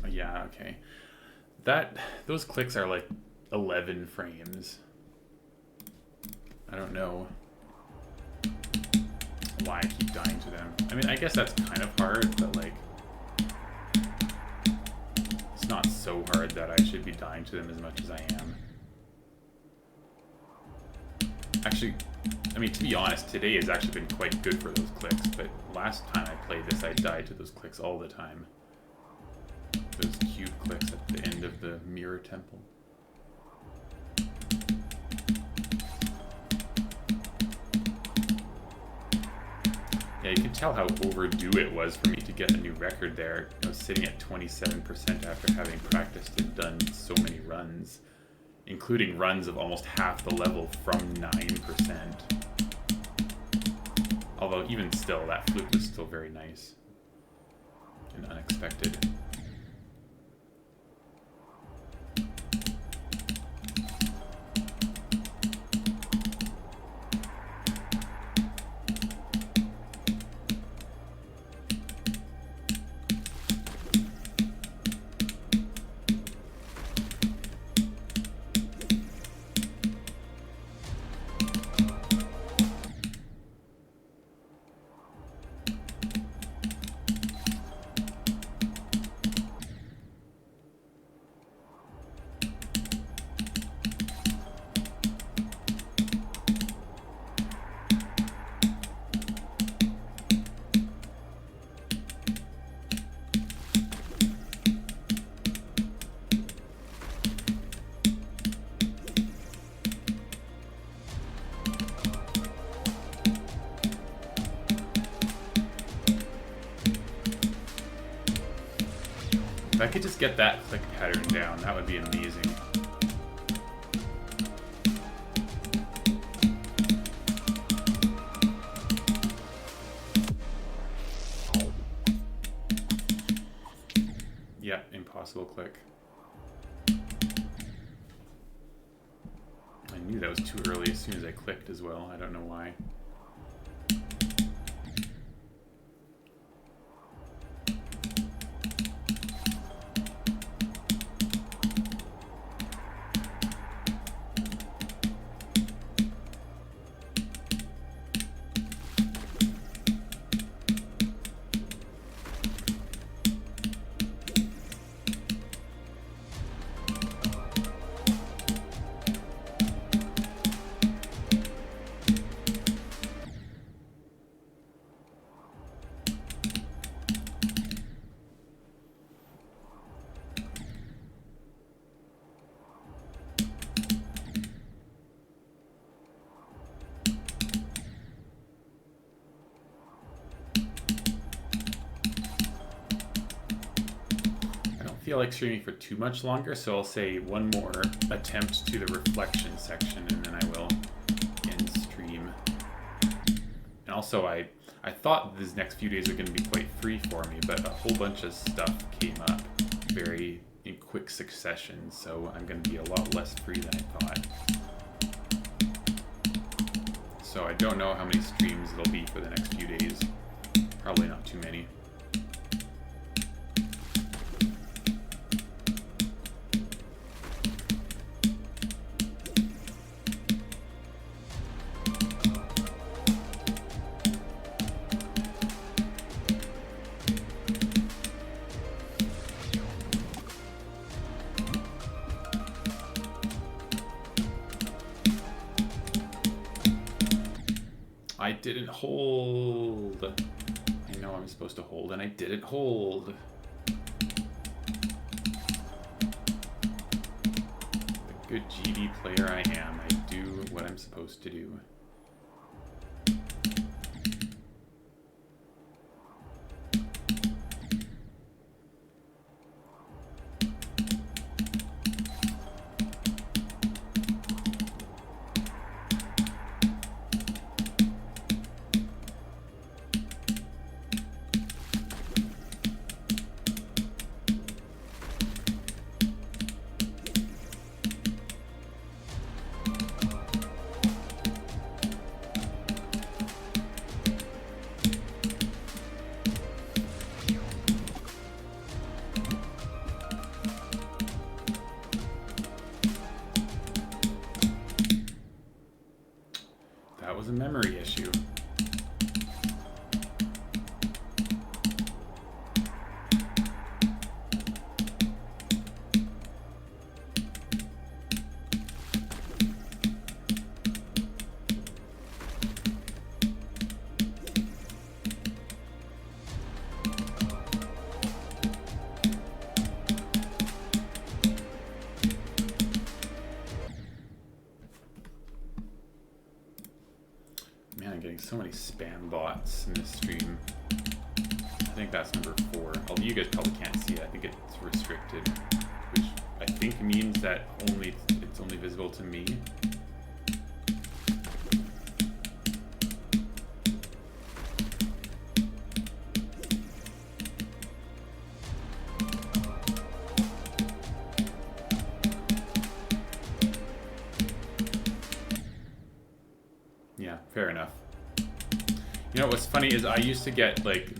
Yeah, okay. Those clicks are like 11 frames. I don't know why I keep dying to them. I mean, I guess that's kind of hard, but like, it's not so hard that I should be dying to them as much as I am. Actually, I mean, to be honest, today has actually been quite good for those clicks, but last time I played this, I died to those clicks all the time. Those cube clicks at the end of the mirror temple. Yeah, you can tell how overdue it was for me to get a new record there. I was sitting at 27% after having practiced and done so many runs, including runs of almost half the level from 9%. Although even still, that fluke was still very nice and unexpected. If I could just get that click pattern down, that would be amazing. Yeah, impossible click. I knew that was too early as soon as I clicked as well. I don't know why. Feel like streaming for too much longer, so I'll say one more attempt to the reflection section and then I will end stream. also I thought these next few days are going to be quite free for me, but a whole bunch of stuff came up very in quick succession, so I'm going to be a lot less free than I thought. So I don't know how many streams it'll be for the next few days. Probably not too many. I didn't hold. I know I'm supposed to hold, and I didn't hold. The good GD player I am, I do what I'm supposed to do. That was a memory issue. Man, I'm getting so many spam bots in this stream. I think that's number 4. Although you guys probably can't see it. I think it's restricted, which I think means that it's only visible to me. Yeah, fair enough. You know what's funny is I used to get like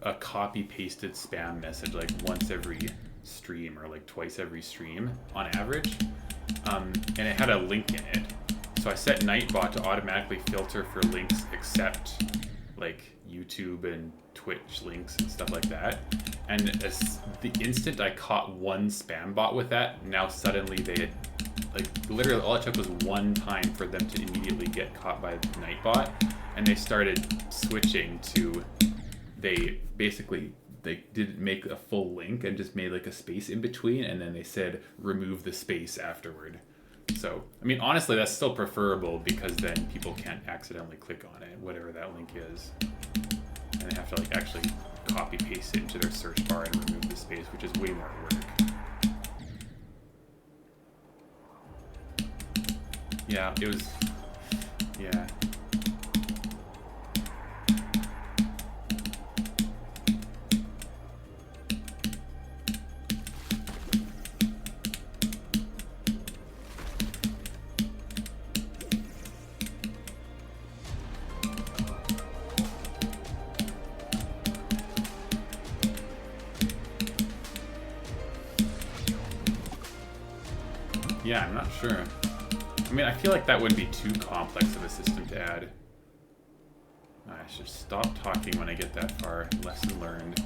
a copy pasted spam message like once every stream or like twice every stream on average, and it had a link in it. So I set Nightbot to automatically filter for links except like YouTube and Twitch links and stuff like that. And as the instant I caught one spam bot with that, now suddenly they had, like, literally all it took was one time for them to immediately get caught by Nightbot, and they started switching to, they didn't make a full link and just made like a space in between, and then they said remove the space afterward. So, I mean, honestly, that's still preferable because then people can't accidentally click on it, whatever that link is. And they have to like actually copy paste it into their search bar and remove the space, which is way more work. Yeah, it was, yeah. Yeah, I'm not sure. I mean, I feel like that wouldn't be too complex of a system to add. I should stop talking when I get that far. Lesson learned.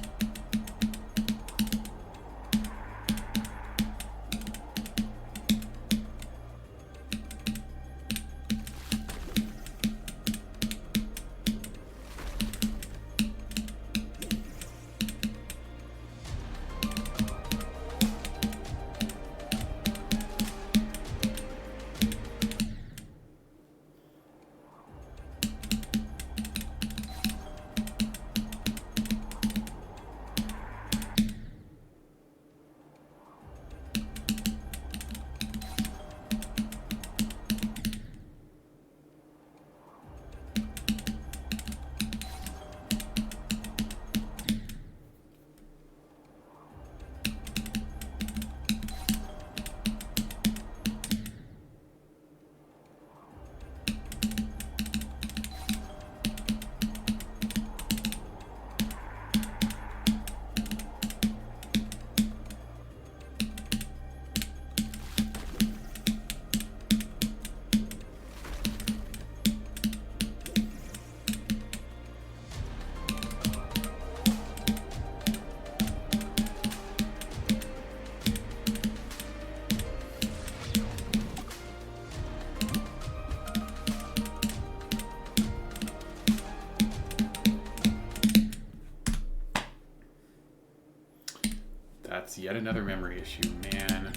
That's yet another memory issue, man.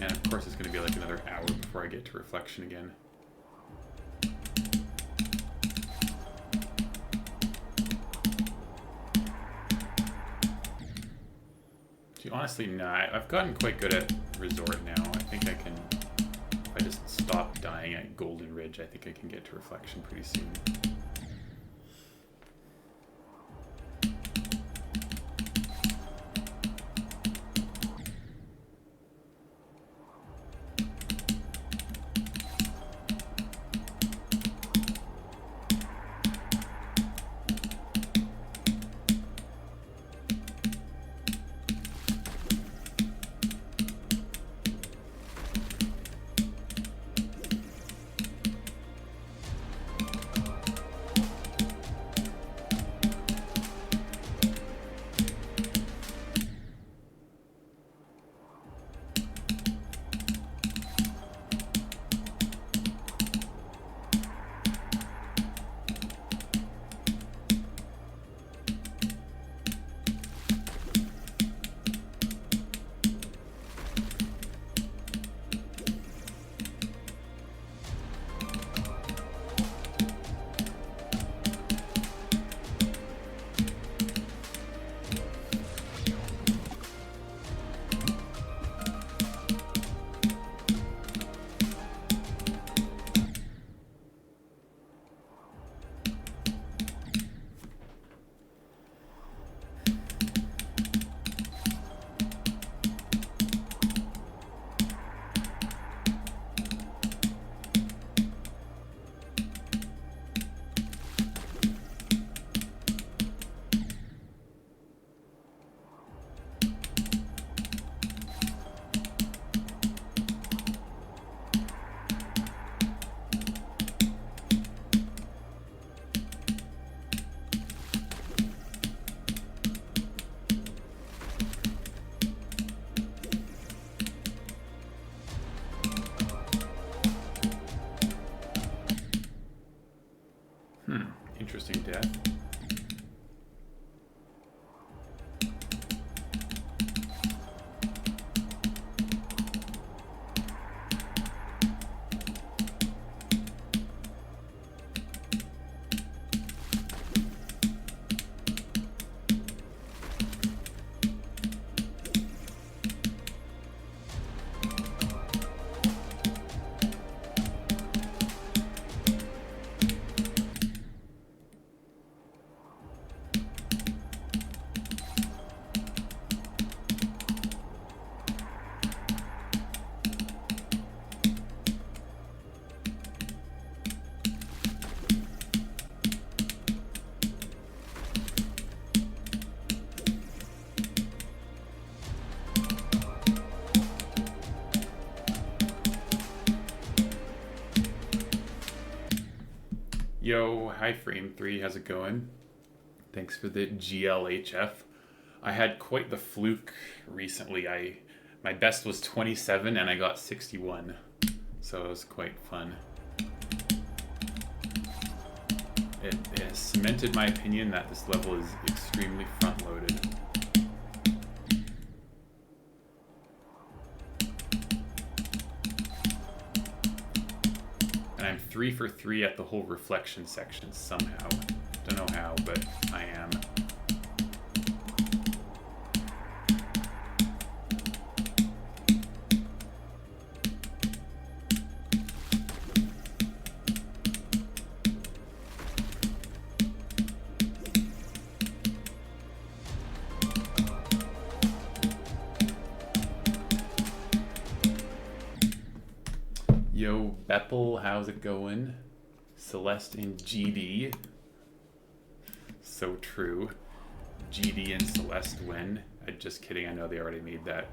And of course it's going to be like another hour before I get to reflection again. Honestly, no. I've gotten quite good at Resort now. I think I can, if I just stop dying at Golden Ridge, I think I can get to Reflection pretty soon. Interesting death. Yo, hi Frame3, how's it going? Thanks for the GLHF. I had quite the fluke recently. My best was 27 and I got 61, so it was quite fun. It has cemented my opinion that this level is extremely front-loaded. And I'm 3 for 3 at the whole reflection section somehow. Don't know how, but I am. Yo, Beppel, how's it going? Celeste in GD. So true. GD and Celeste win. Just kidding, I know they already made that.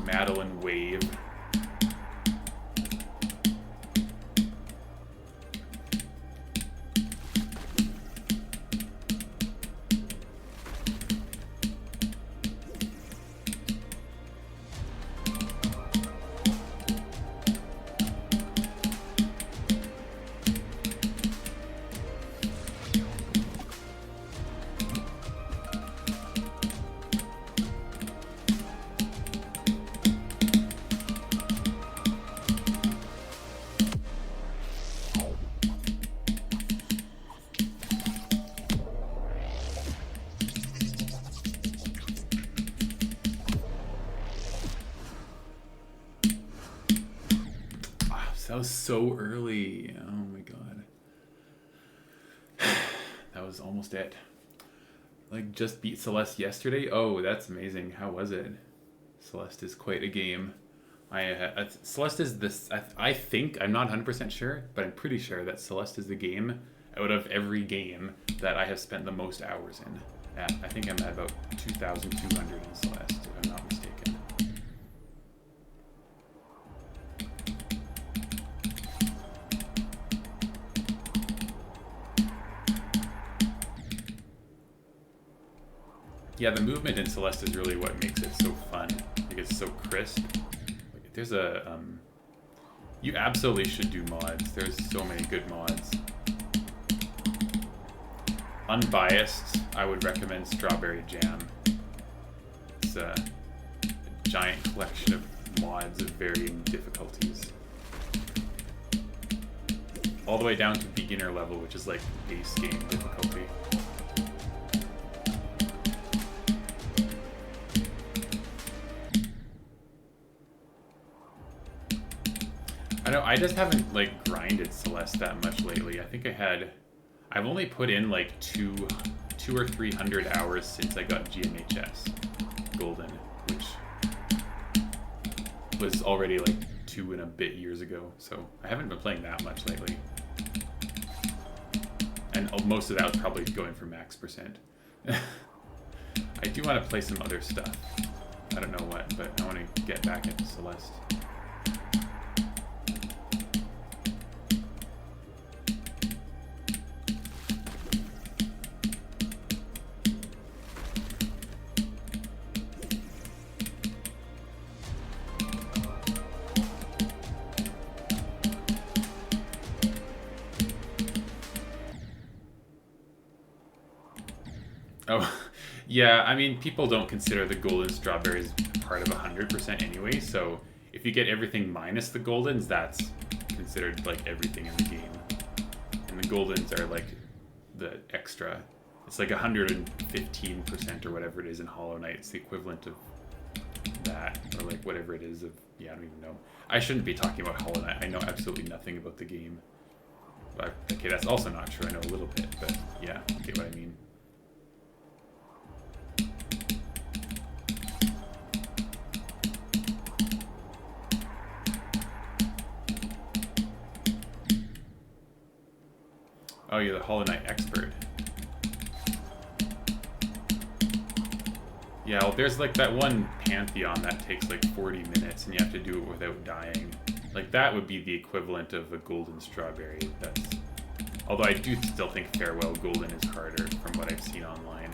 Madeline Wave. That was so early. Oh my god. That was almost it. Like, just beat Celeste yesterday? Oh, that's amazing. How was it? Celeste is quite a game. Celeste is this. I think, I'm not 100% sure, but I'm pretty sure that Celeste is the game out of every game that I have spent the most hours in. I think I'm at about 2,200 in Celeste, if I'm not mistaken. Yeah, the movement in Celeste is really what makes it so fun. Like, it's so crisp. Like, there's a you absolutely should do mods. There's so many good mods. Unbiased, I would recommend Strawberry Jam. It's a giant collection of mods of varying difficulties. All the way down to beginner level, which is like base game difficulty. I just haven't like grinded Celeste that much lately. I think I've only put in like two or 300 hours since I got GMHS Golden, which was already like 2 and a bit years ago. So I haven't been playing that much lately. And most of that was probably going for max percent. I do want to play some other stuff. I don't know what, but I want to get back into Celeste. Oh, yeah, I mean, people don't consider the golden strawberries part of 100% anyway, so if you get everything minus the goldens, that's considered like everything in the game. And the goldens are like the extra. It's like 115% or whatever it is in Hollow Knight. It's the equivalent of that, or like whatever it is of, yeah, I don't even know. I shouldn't be talking about Hollow Knight. I know absolutely nothing about the game. But, okay, that's also not true. I know a little bit, but yeah, you get what I mean. Oh, you're the Hollow Knight expert. Yeah, well, there's like that one Pantheon that takes like 40 minutes and you have to do it without dying. Like, that would be the equivalent of a golden strawberry. Although I do still think Farewell Golden is harder from what I've seen online.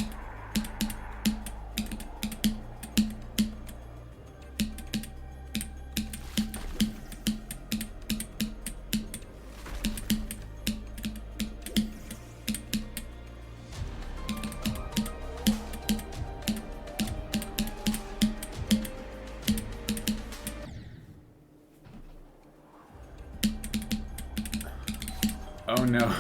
Oh no.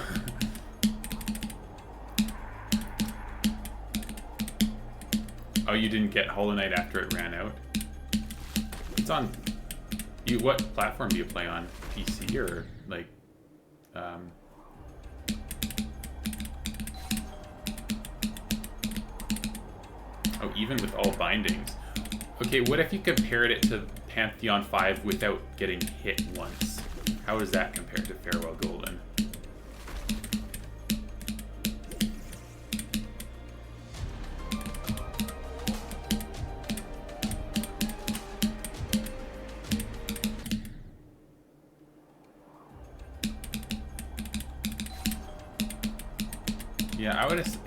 Oh, you didn't get Hollow Knight after it ran out? It's on... What platform do you play on? PC or, like... Oh, even with all bindings. Okay, what if you compared it to Pantheon 5 without getting hit once? How does that compare to Farewell Golden?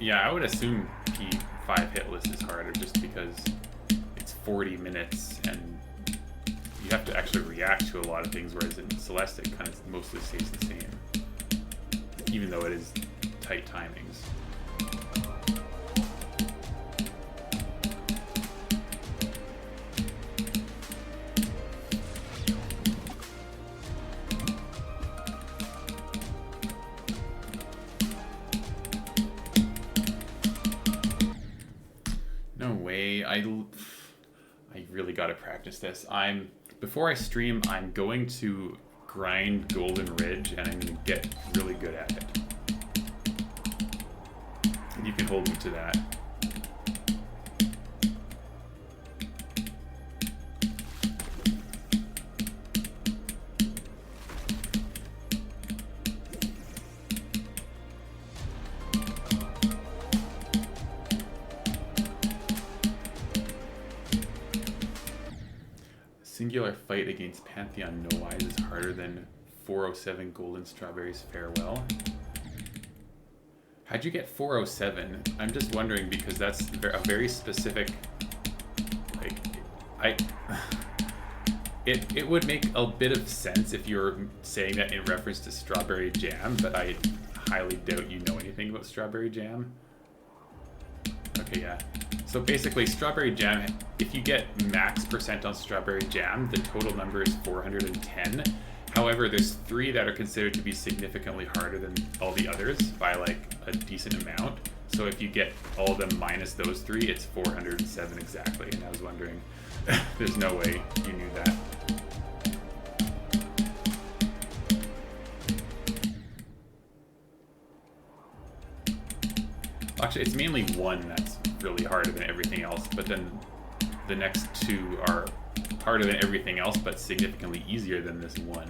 I would assume P5 hitless is harder just because it's 40 minutes and you have to actually react to a lot of things, whereas in Celeste it kind of mostly stays the same, even though it is tight timings. I really got to practice this. Before I stream, I'm going to grind Golden Ridge, and I'm going to get really good at it. And you can hold me to that. Singular fight against Pantheon No Eyes is harder than 407 Golden Strawberries Farewell. How'd you get 407? I'm just wondering because that's a very specific, like, it would make a bit of sense if you were saying that in reference to Strawberry Jam, but I highly doubt you know anything about Strawberry Jam. Okay, yeah. So basically, Strawberry Jam, if you get max percent on Strawberry Jam, the total number is 410. However, there's 3 that are considered to be significantly harder than all the others by like a decent amount. So if you get all of them minus those 3, it's 407 exactly. And I was wondering, there's no way you knew that. Actually, it's mainly 1 that's really harder than everything else, but then the next 2 are harder than everything else, but significantly easier than this 1.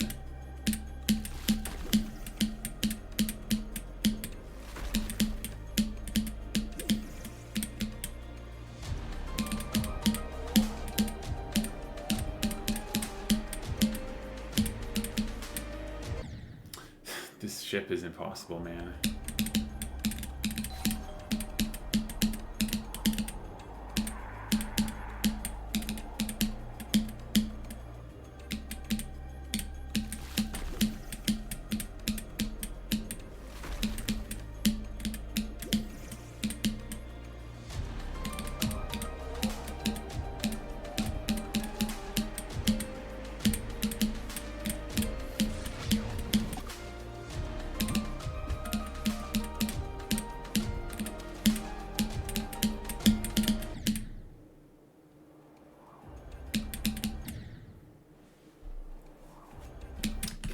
This ship is impossible, man.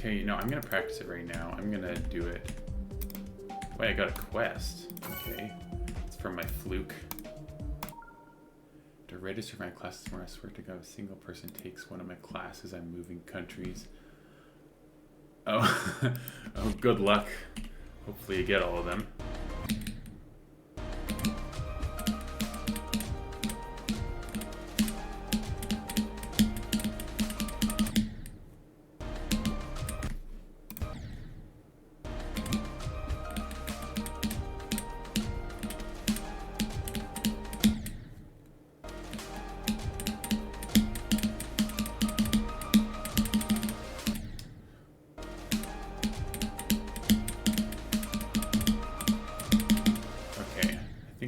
Okay, you know, I'm gonna practice it right now. I'm gonna do it. Wait, I got a quest. Okay. It's from my fluke. To register my classes where I swear to God, a single person takes one of my classes. I'm moving countries. Oh, oh, good luck. Hopefully you get all of them.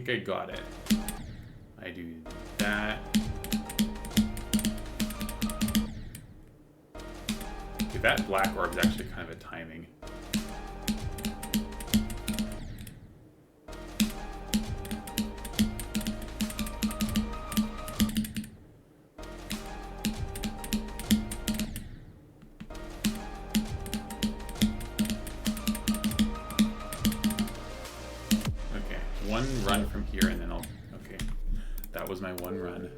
I got it. I do that. Okay, that black orb is actually kind of a timing. One run from here and then I'll, okay, that was my one run.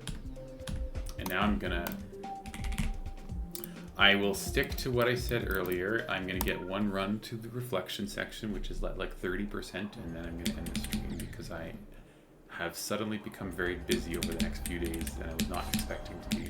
And now I will stick to what I said earlier. I'm gonna get one run to the reflection section, which is like 30%, and then I'm gonna end the stream because I have suddenly become very busy over the next few days and I was not expecting to be.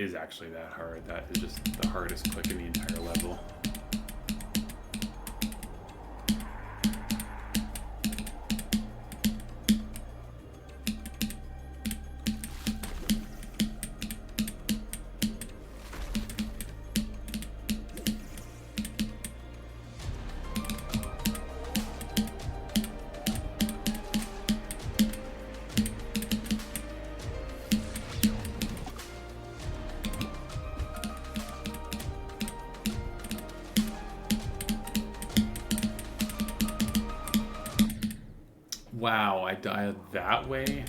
is actually that hard. That is just the hardest click in the entire level. Wow, I dialed that way?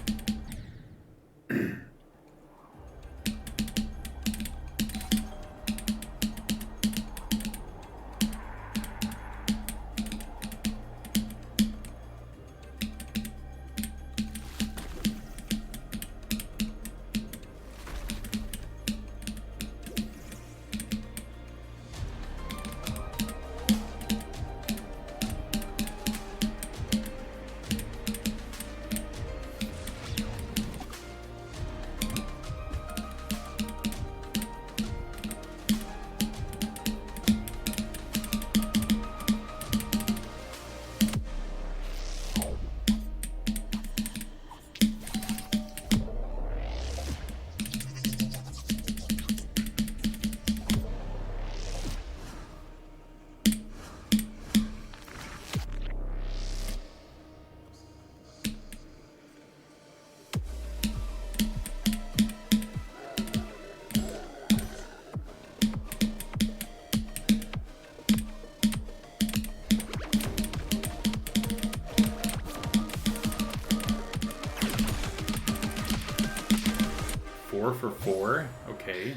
4 for 4? Okay.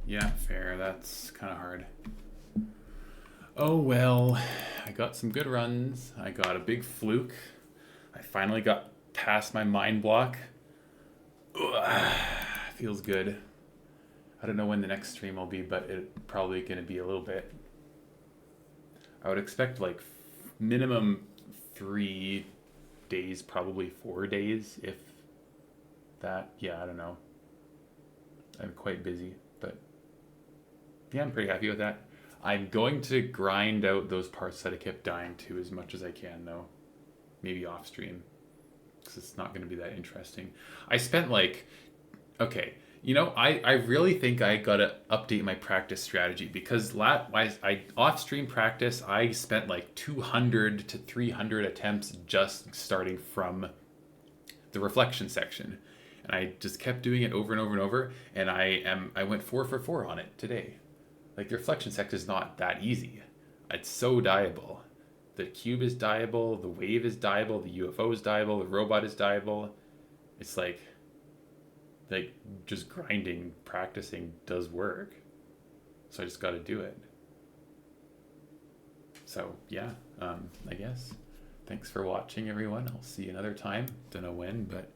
Yeah, fair. That's kind of hard. Oh well, I got some good runs. I got a big fluke. I finally got past my mind block. Ugh, feels good. I don't know when the next stream will be, but it's probably going to be a little bit. I would expect like minimum 3 days, probably 4 days, if that. Yeah, I don't know. I'm quite busy, but yeah, I'm pretty happy with that. I'm going to grind out those parts that I kept dying to as much as I can, though. Maybe off stream, because it's not going to be that interesting. I spent like, okay, you know, I really think I gotta update my practice strategy, because I off stream practice, I spent like 200 to 300 attempts just starting from the reflection section, and I just kept doing it over and over and over, and I went 4 for 4 on it today. Like, the reflection section is not that easy. It's so dieable. The cube is dieable, the wave is dieable, the UFO is dieable, the robot is dieable. It's like just grinding, practicing does work. So I just got to do it. So yeah, I guess. Thanks for watching, everyone. I'll see you another time. Don't know when, but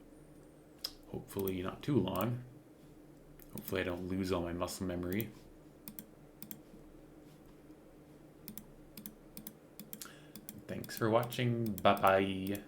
hopefully not too long. Hopefully I don't lose all my muscle memory. Thanks for watching. Bye-bye.